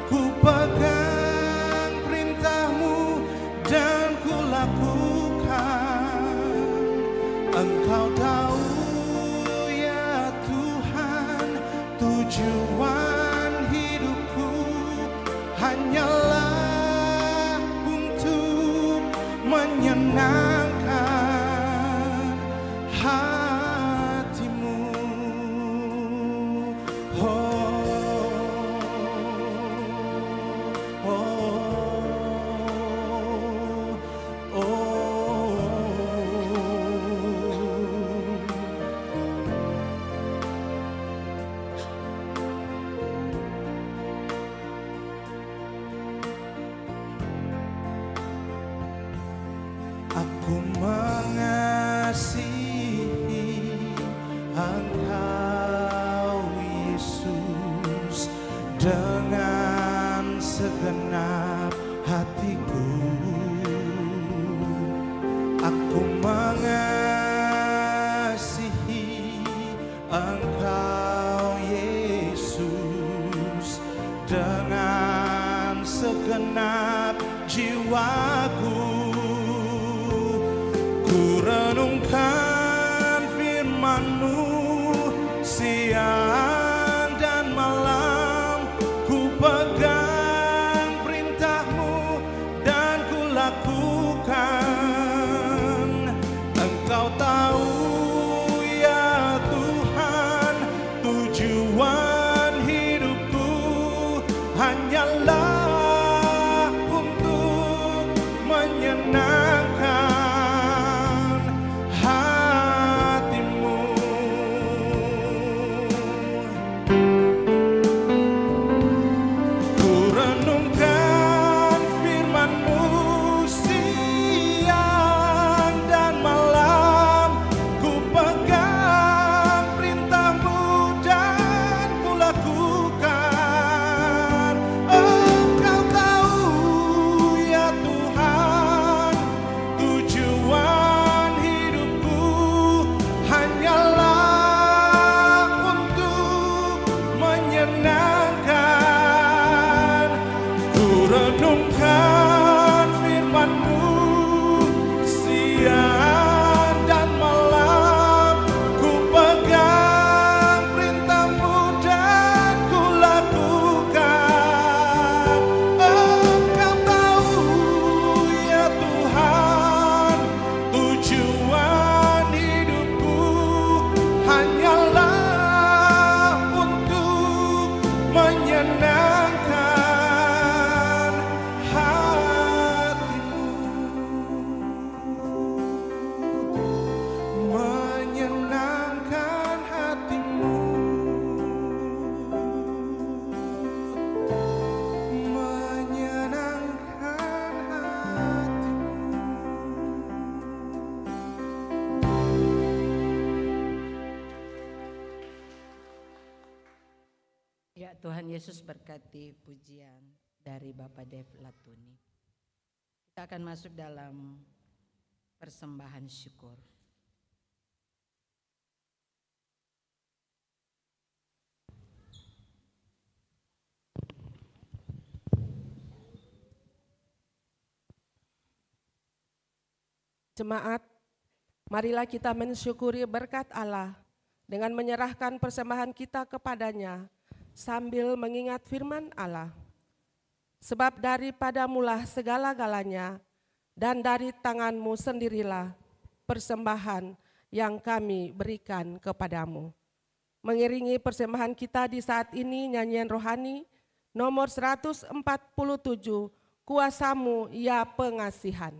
ku pegang perintah-Mu dan ku lakukan. Engkau tahu ya Tuhan, tujuan hidupku hanyalah untuk menyenangkan hati-Mu. Aku mengasihi Engkau Yesus dengan segenap hatiku. Aku mengasihi Engkau Yesus dengan segenap jiwaku. Ku renungkan firman-Mu siang dan malam, ku pegang perintah-Mu dan ku lakukan. Engkau tahu ya Tuhan, tujuan hidupku hanyalah untuk menyenangkan hati-Mu. Ku renungkan firman-Mu siang dan malam, ku pegang perintah-Mu dan ku lakukan. Engkau tahu ya Tuhan, tujuan hidupku hanyalah untuk menyenangkan. Ku renungkan firman-Mu siang dan malam, ku pegang perintah-Mu dan ku lakukan. Engkau tahu ya Tuhan, tujuan hidupku hanyalah untuk menyenangkan hati-Mu. Menyenangkan hati-Mu. Menyenangkan hati-Mu. Ya, Tuhan Yesus berkati pujian dari Bapak Dev Latuni. Kita akan masuk dalam persembahan syukur. Jemaat, marilah kita mensyukuri berkat Allah dengan menyerahkan persembahan kita kepadanya sambil mengingat firman Allah. Sebab daripadamulah segala-galanya dan dari tangan-Mu sendirilah persembahan yang kami berikan kepadamu. Mengiringi persembahan kita di saat ini nyanyian rohani nomor 147, Kuasa-Mu ya Pengasihan.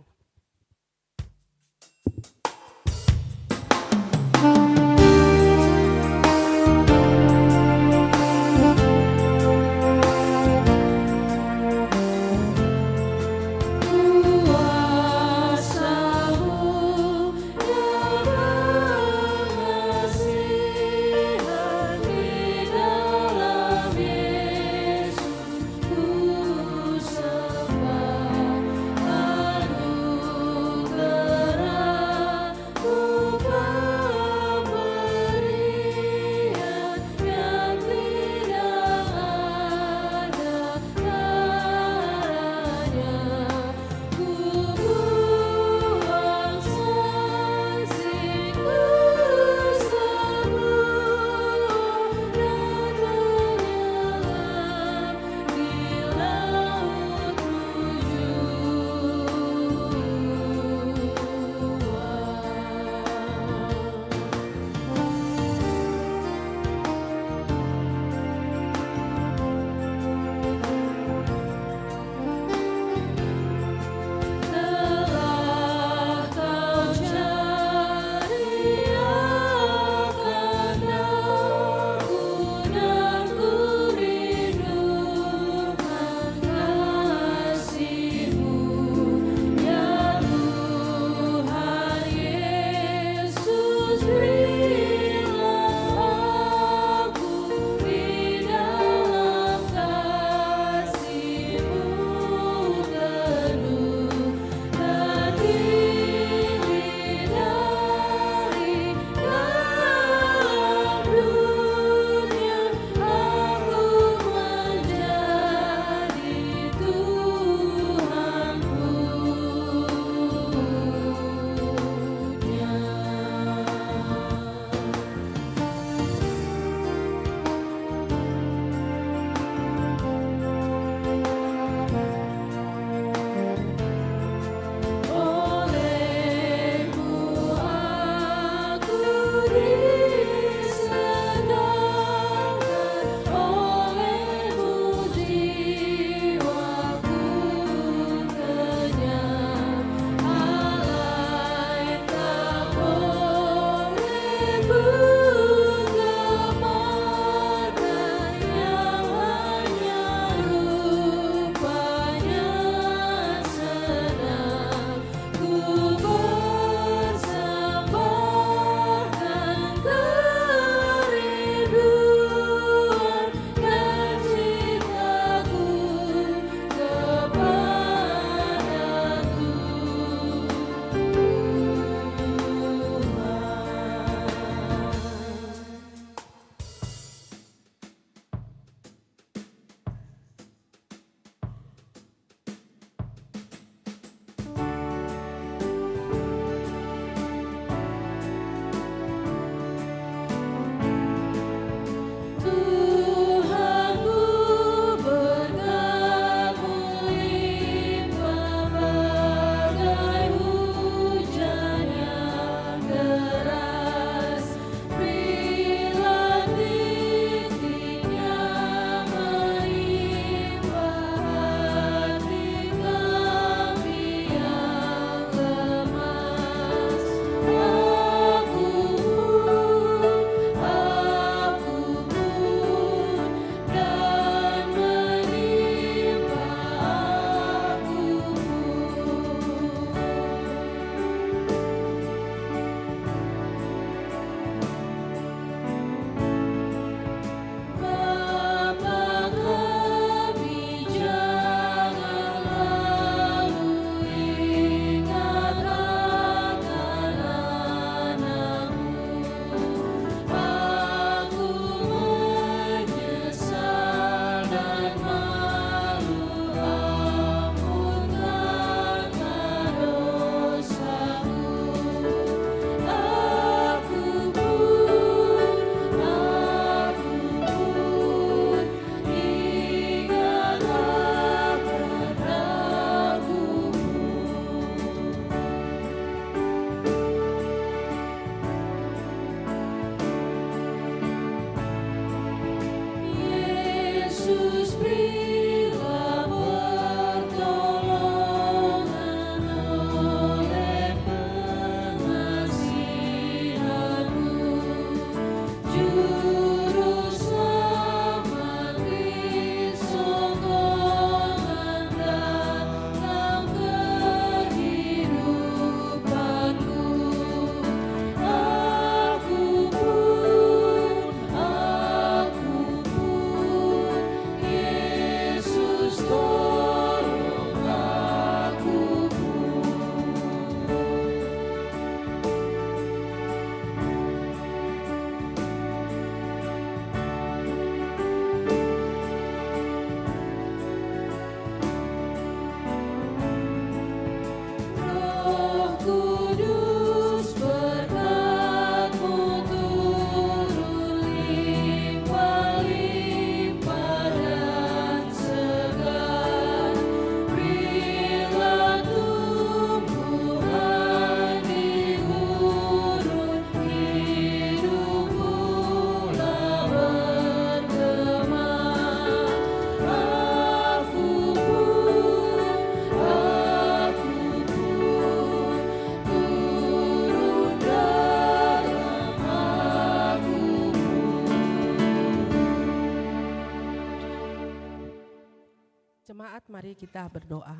kita berdoa.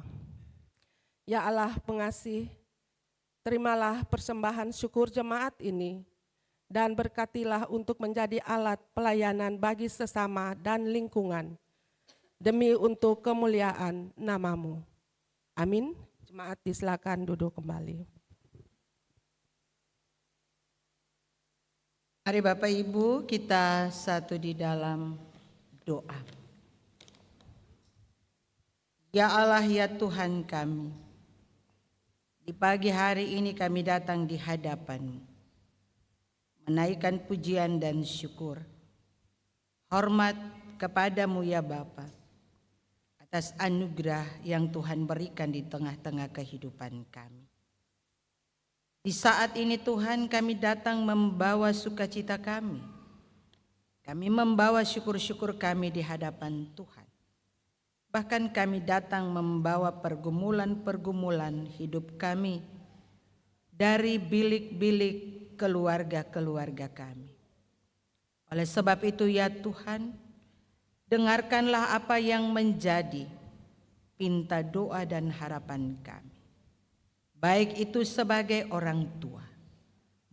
Ya Allah pengasih, terimalah persembahan syukur jemaat ini dan berkatilah untuk menjadi alat pelayanan bagi sesama dan lingkungan demi untuk kemuliaan nama-Mu. Amin. Jemaat disilakan duduk kembali. Mari Bapak Ibu kita satu di dalam doa. Ya Allah ya Tuhan kami, di pagi hari ini kami datang di hadapan-Mu, menaikkan pujian dan syukur, hormat kepadamu ya Bapa, atas anugerah yang Tuhan berikan di tengah-tengah kehidupan kami. Di saat ini Tuhan kami datang membawa sukacita kami. Kami membawa syukur-syukur kami di hadapan Tuhan. Bahkan kami datang membawa pergumulan-pergumulan hidup kami dari bilik-bilik keluarga-keluarga kami. Oleh sebab itu ya Tuhan, dengarkanlah apa yang menjadi pinta doa dan harapan kami. Baik itu sebagai orang tua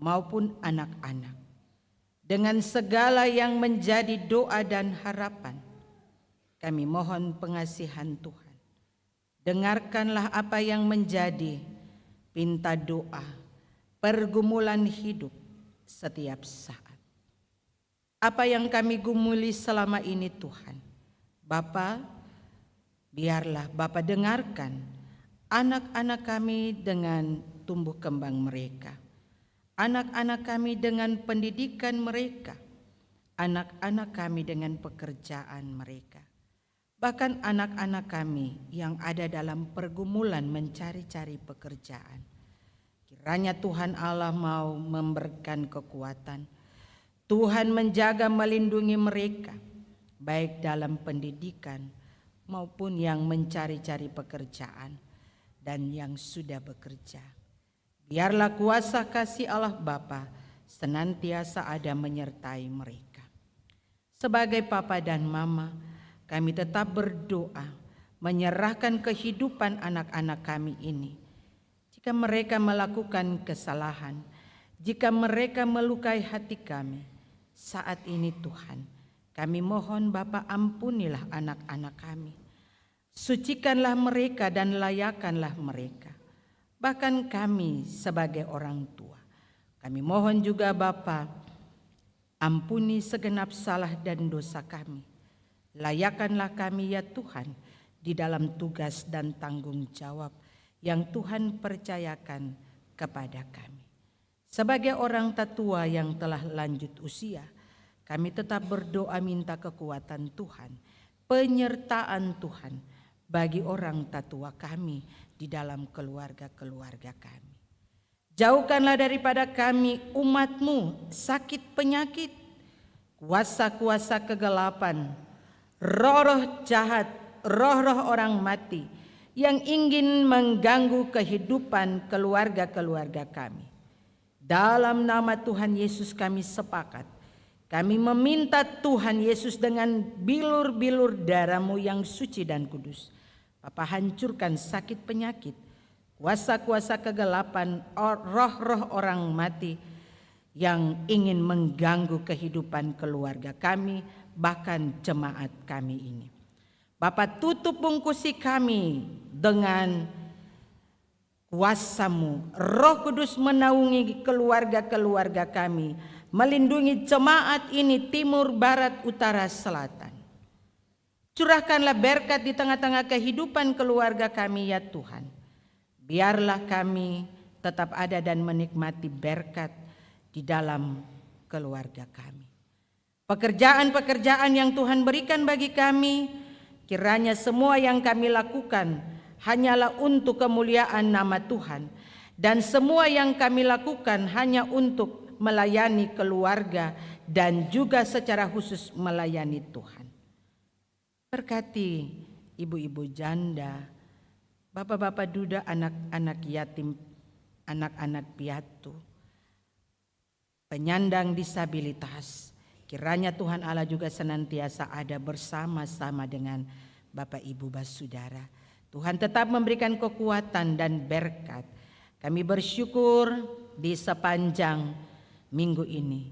maupun anak-anak. Dengan segala yang menjadi doa dan harapan, kami mohon pengasihan Tuhan. Dengarkanlah apa yang menjadi pinta doa, pergumulan hidup setiap saat. Apa yang kami gumuli selama ini Tuhan, Bapa, biarlah Bapa dengarkan anak-anak kami dengan tumbuh kembang mereka, anak-anak kami dengan pendidikan mereka, anak-anak kami dengan pekerjaan mereka, bahkan anak-anak kami yang ada dalam pergumulan mencari-cari pekerjaan. Kiranya Tuhan Allah mau memberikan kekuatan, Tuhan menjaga melindungi mereka, baik dalam pendidikan maupun yang mencari-cari pekerjaan dan yang sudah bekerja. Biarlah kuasa kasih Allah Bapa senantiasa ada menyertai mereka. Sebagai papa dan mama, kami tetap berdoa menyerahkan kehidupan anak-anak kami ini. Jika mereka melakukan kesalahan, jika mereka melukai hati kami, saat ini Tuhan, kami mohon Bapa ampunilah anak-anak kami. Sucikanlah mereka dan layakanlah mereka. Bahkan kami sebagai orang tua, kami mohon juga Bapa, ampuni segenap salah dan dosa kami. Layakanlah kami ya Tuhan di dalam tugas dan tanggung jawab yang Tuhan percayakan kepada kami. Sebagai orang tatua yang telah lanjut usia, kami tetap berdoa minta kekuatan Tuhan, penyertaan Tuhan bagi orang tatua kami di dalam keluarga-keluarga kami. Jauhkanlah daripada kami umat-Mu sakit penyakit, kuasa-kuasa kegelapan, roh-roh jahat, roh-roh orang mati yang ingin mengganggu kehidupan keluarga-keluarga kami. Dalam nama Tuhan Yesus kami sepakat, kami meminta Tuhan Yesus dengan bilur-bilur darah-Mu yang suci dan kudus, Bapa hancurkan sakit penyakit, kuasa-kuasa kegelapan, roh-roh orang mati yang ingin mengganggu kehidupan keluarga kami, bahkan jemaat kami ini. Bapa tutup bungkusi kami dengan kuasa-Mu, Roh Kudus menaungi keluarga-keluarga kami, melindungi jemaat ini timur, barat, utara, selatan. Curahkanlah berkat di tengah-tengah kehidupan keluarga kami ya Tuhan. Biarlah kami tetap ada dan menikmati berkat di dalam keluarga kami. Pekerjaan-pekerjaan yang Tuhan berikan bagi kami, kiranya semua yang kami lakukan hanyalah untuk kemuliaan nama Tuhan. Dan semua yang kami lakukan hanya untuk melayani keluarga dan juga secara khusus melayani Tuhan. Berkati ibu-ibu janda, bapak-bapak duda, anak-anak yatim, anak-anak piatu, penyandang disabilitas. Kiranya Tuhan Allah juga senantiasa ada bersama-sama dengan Bapak Ibu Basudara. Tuhan tetap memberikan kekuatan dan berkat. Kami bersyukur di sepanjang minggu ini.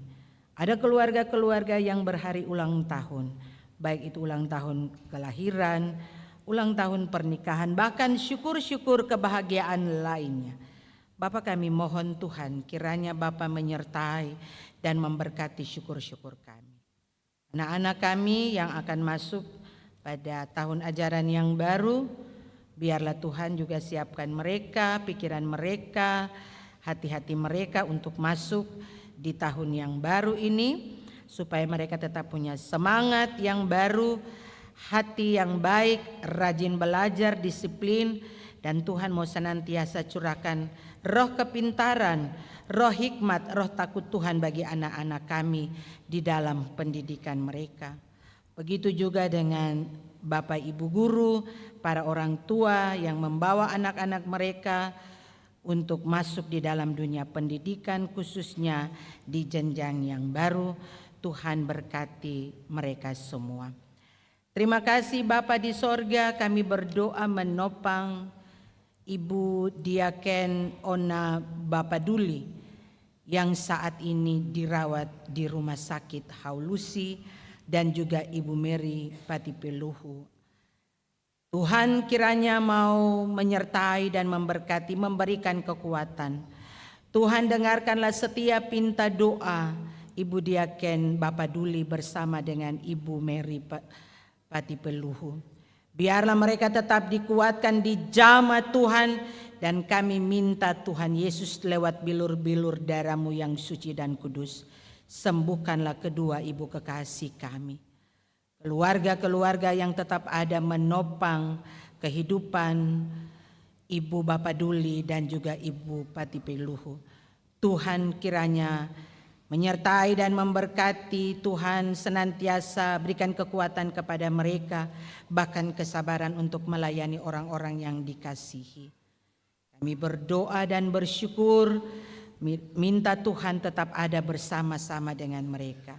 Ada keluarga-keluarga yang berhari ulang tahun, baik itu ulang tahun kelahiran, ulang tahun pernikahan, bahkan syukur-syukur kebahagiaan lainnya. Bapa, kami mohon Tuhan kiranya Bapa menyertai dan memberkati syukur-syukur kami. Anak-anak kami yang akan masuk pada tahun ajaran yang baru, biarlah Tuhan juga siapkan mereka, pikiran mereka, hati-hati mereka untuk masuk di tahun yang baru ini, supaya mereka tetap punya semangat yang baru, hati yang baik, rajin belajar, disiplin, dan Tuhan mau senantiasa curahkan roh kepintaran, roh hikmat, roh takut Tuhan bagi anak-anak kami di dalam pendidikan mereka. Begitu juga dengan Bapak Ibu guru, para orang tua yang membawa anak-anak mereka untuk masuk di dalam dunia pendidikan, khususnya di jenjang yang baru. Tuhan berkati mereka semua. Terima kasih Bapa di sorga, kami berdoa menopang Ibu Diaken Ona Bapaduli yang saat ini dirawat di Rumah Sakit Haulusi, dan juga Ibu Mary Patipeluhu. Tuhan kiranya mau menyertai dan memberkati, memberikan kekuatan. Tuhan dengarkanlah setiap pinta doa Ibu Diaken Bapaduli bersama dengan Ibu Mary Patipeluhu. Biarlah mereka tetap dikuatkan di jamaah Tuhan, dan kami minta Tuhan Yesus lewat bilur-bilur darah-Mu yang suci dan kudus, sembuhkanlah kedua ibu kekasih kami. Keluarga-keluarga yang tetap ada menopang kehidupan Ibu Bapaduli dan juga Ibu Patipeluhu. Tuhan kiranya menyertai dan memberkati. Tuhan senantiasa berikan kekuatan kepada mereka, bahkan kesabaran untuk melayani orang-orang yang dikasihi. Kami berdoa dan bersyukur, minta Tuhan tetap ada bersama-sama dengan mereka.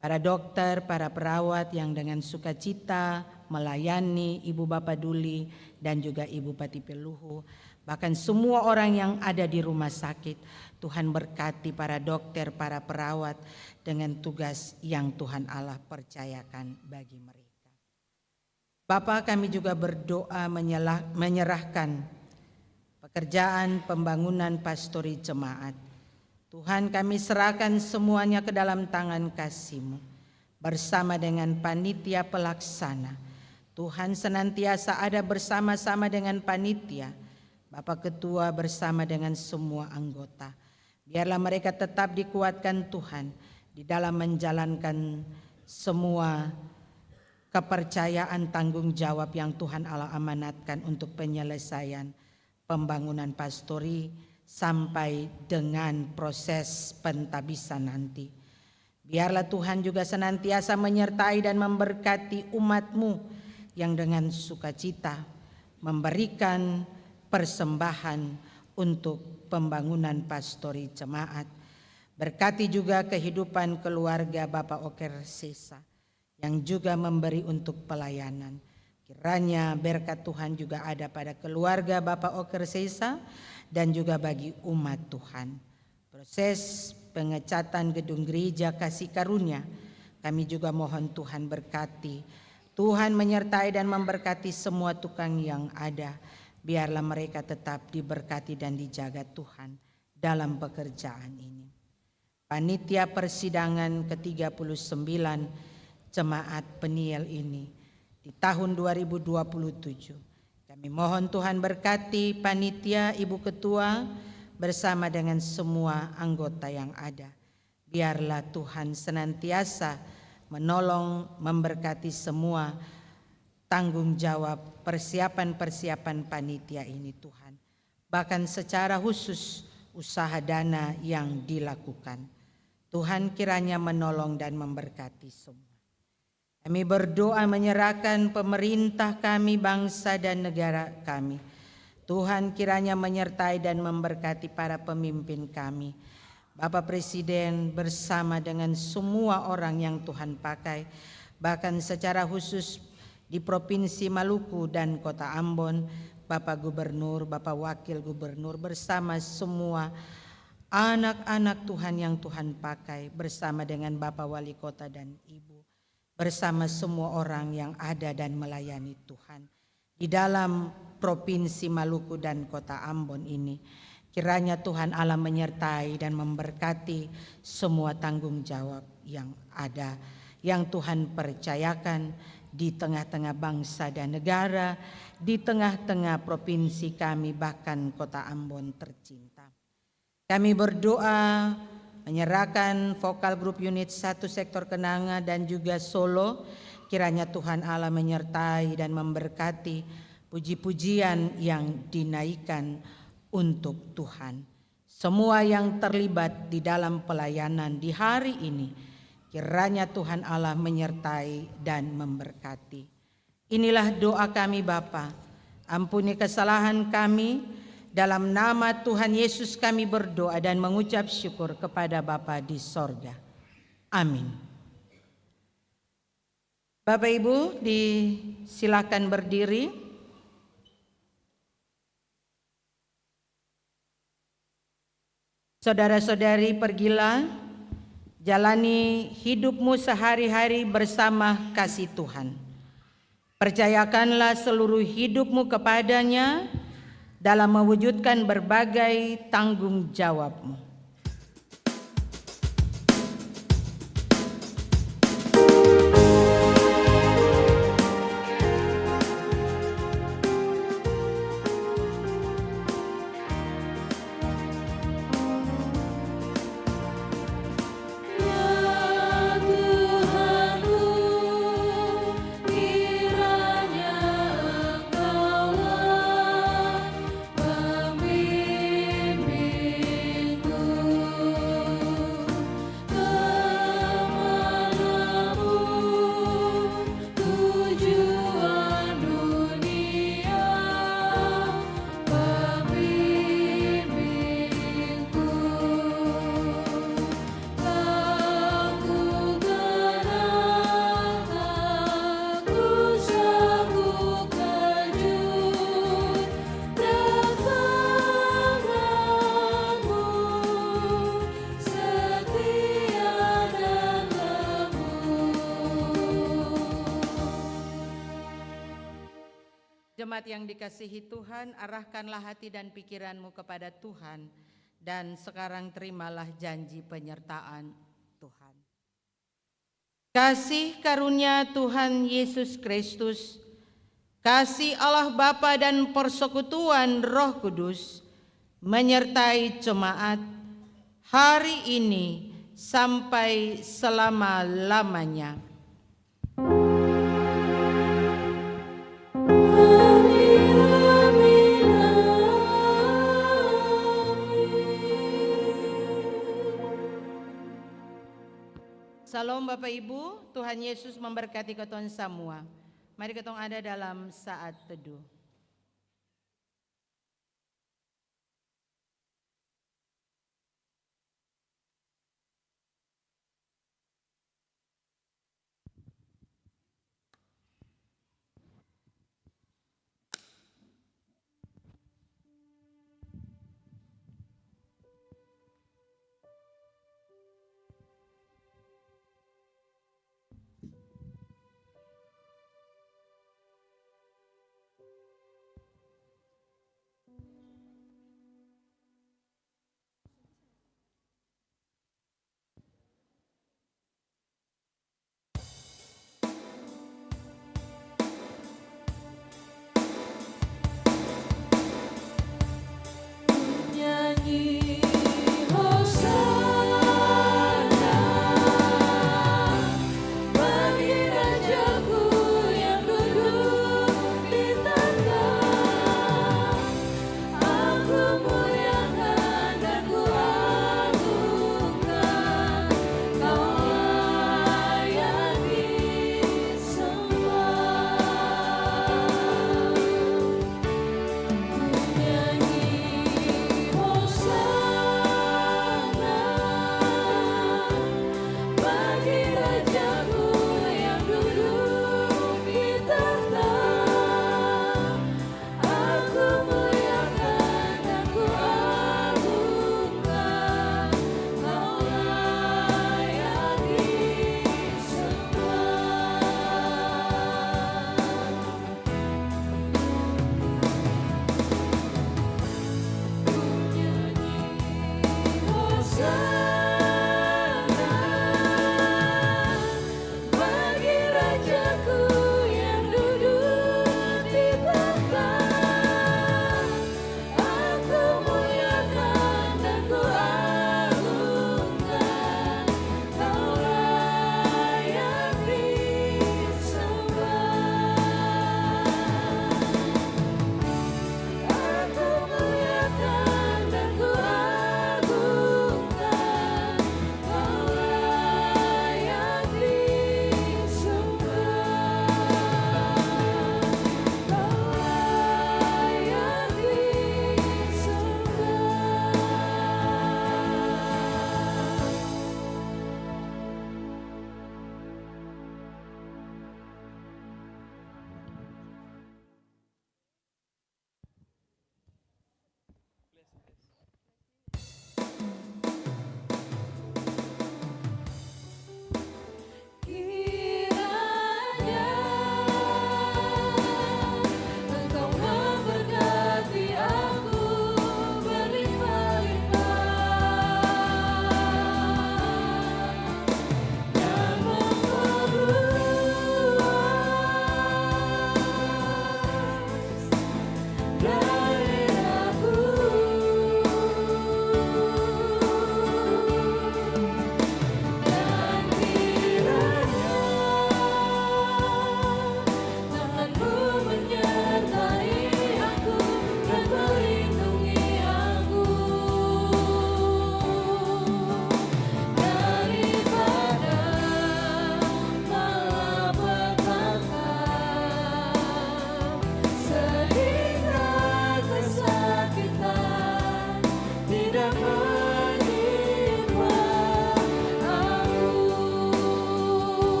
Para dokter, para perawat yang dengan sukacita melayani Ibu Bapaduli dan juga Ibu Patipeluhu, bahkan semua orang yang ada di rumah sakit, Tuhan berkati para dokter, para perawat dengan tugas yang Tuhan Allah percayakan bagi mereka. Bapa, kami juga berdoa menyerahkan pekerjaan pembangunan pastori jemaat. Tuhan, kami serahkan semuanya ke dalam tangan kasih-Mu bersama dengan panitia pelaksana. Tuhan senantiasa ada bersama-sama dengan panitia, Bapak Ketua bersama dengan semua anggota. Biarlah mereka tetap dikuatkan Tuhan di dalam menjalankan semua kepercayaan tanggung jawab yang Tuhan Allah amanatkan untuk penyelesaian pembangunan pastori sampai dengan proses pentabisan nanti. Biarlah Tuhan juga senantiasa menyertai dan memberkati umat-Mu yang dengan sukacita memberikan persembahan untuk pembangunan pastori jemaat. Berkati juga kehidupan keluarga Bapak Oker Sesa yang juga memberi untuk pelayanan. Kiranya berkat Tuhan juga ada pada keluarga Bapak Oker Sesa dan juga bagi umat Tuhan. Proses pengecatan gedung gereja Kasih Karunia, kami juga mohon Tuhan berkati. Tuhan menyertai dan memberkati semua tukang yang ada. Biarlah mereka tetap diberkati dan dijaga Tuhan dalam pekerjaan ini. Panitia persidangan ke-39 Jemaat Peniel ini di tahun 2027. Kami mohon Tuhan berkati panitia, Ibu Ketua bersama dengan semua anggota yang ada. Biarlah Tuhan senantiasa menolong, memberkati semua tanggung jawab persiapan-persiapan panitia ini Tuhan. Bahkan secara khusus usaha dana yang dilakukan. Tuhan kiranya menolong dan memberkati semua. Kami berdoa menyerahkan pemerintah kami, bangsa dan negara kami. Tuhan kiranya menyertai dan memberkati para pemimpin kami. Bapak Presiden bersama dengan semua orang yang Tuhan pakai. Bahkan secara khusus di Provinsi Maluku dan Kota Ambon, Bapak Gubernur, Bapak Wakil Gubernur, bersama semua anak-anak Tuhan yang Tuhan pakai, bersama dengan Bapak Wali Kota dan Ibu, bersama semua orang yang ada dan melayani Tuhan di dalam Provinsi Maluku dan Kota Ambon ini. Kiranya Tuhan Allah menyertai dan memberkati semua tanggung jawab yang ada, yang Tuhan percayakan di tengah-tengah bangsa dan negara, di tengah-tengah provinsi kami, bahkan Kota Ambon tercinta. Kami berdoa menyerahkan vokal grup unit 1 sektor Kenanga dan juga Solo. Kiranya Tuhan Allah menyertai dan memberkati puji-pujian yang dinaikkan untuk Tuhan. Semua yang terlibat di dalam pelayanan di hari ini, kiranya Tuhan Allah menyertai dan memberkati. Inilah doa kami Bapa. Ampuni kesalahan kami. Dalam nama Tuhan Yesus kami berdoa dan mengucap syukur kepada Bapa di sorga. Amin. Bapak Ibu, disilakan berdiri. Saudara-saudari, pergilah, jalani hidupmu sehari-hari bersama kasih Tuhan. Percayakanlah seluruh hidupmu kepadanya dalam mewujudkan berbagai tanggung jawabmu. Jemaat yang dikasihi Tuhan, arahkanlah hati dan pikiranmu kepada Tuhan, dan sekarang terimalah janji penyertaan Tuhan. Kasih karunia Tuhan Yesus Kristus, kasih Allah Bapa dan persekutuan Roh Kudus menyertai jemaat hari ini sampai selama-lamanya. Salam Bapak Ibu, Tuhan Yesus memberkati ketong semua. Mari ketong ada dalam saat teduh.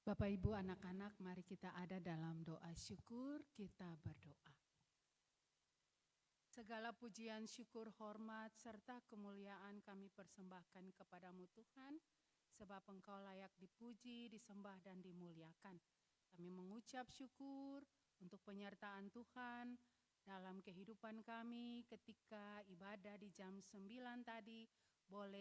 Bapak, Ibu, anak-anak, mari kita ada dalam doa syukur, kita berdoa. Segala pujian, syukur, hormat, serta kemuliaan kami persembahkan kepadamu Tuhan, sebab Engkau layak dipuji, disembah, dan dimuliakan. Kami mengucap syukur untuk penyertaan Tuhan dalam kehidupan kami ketika ibadah di jam 9 tadi boleh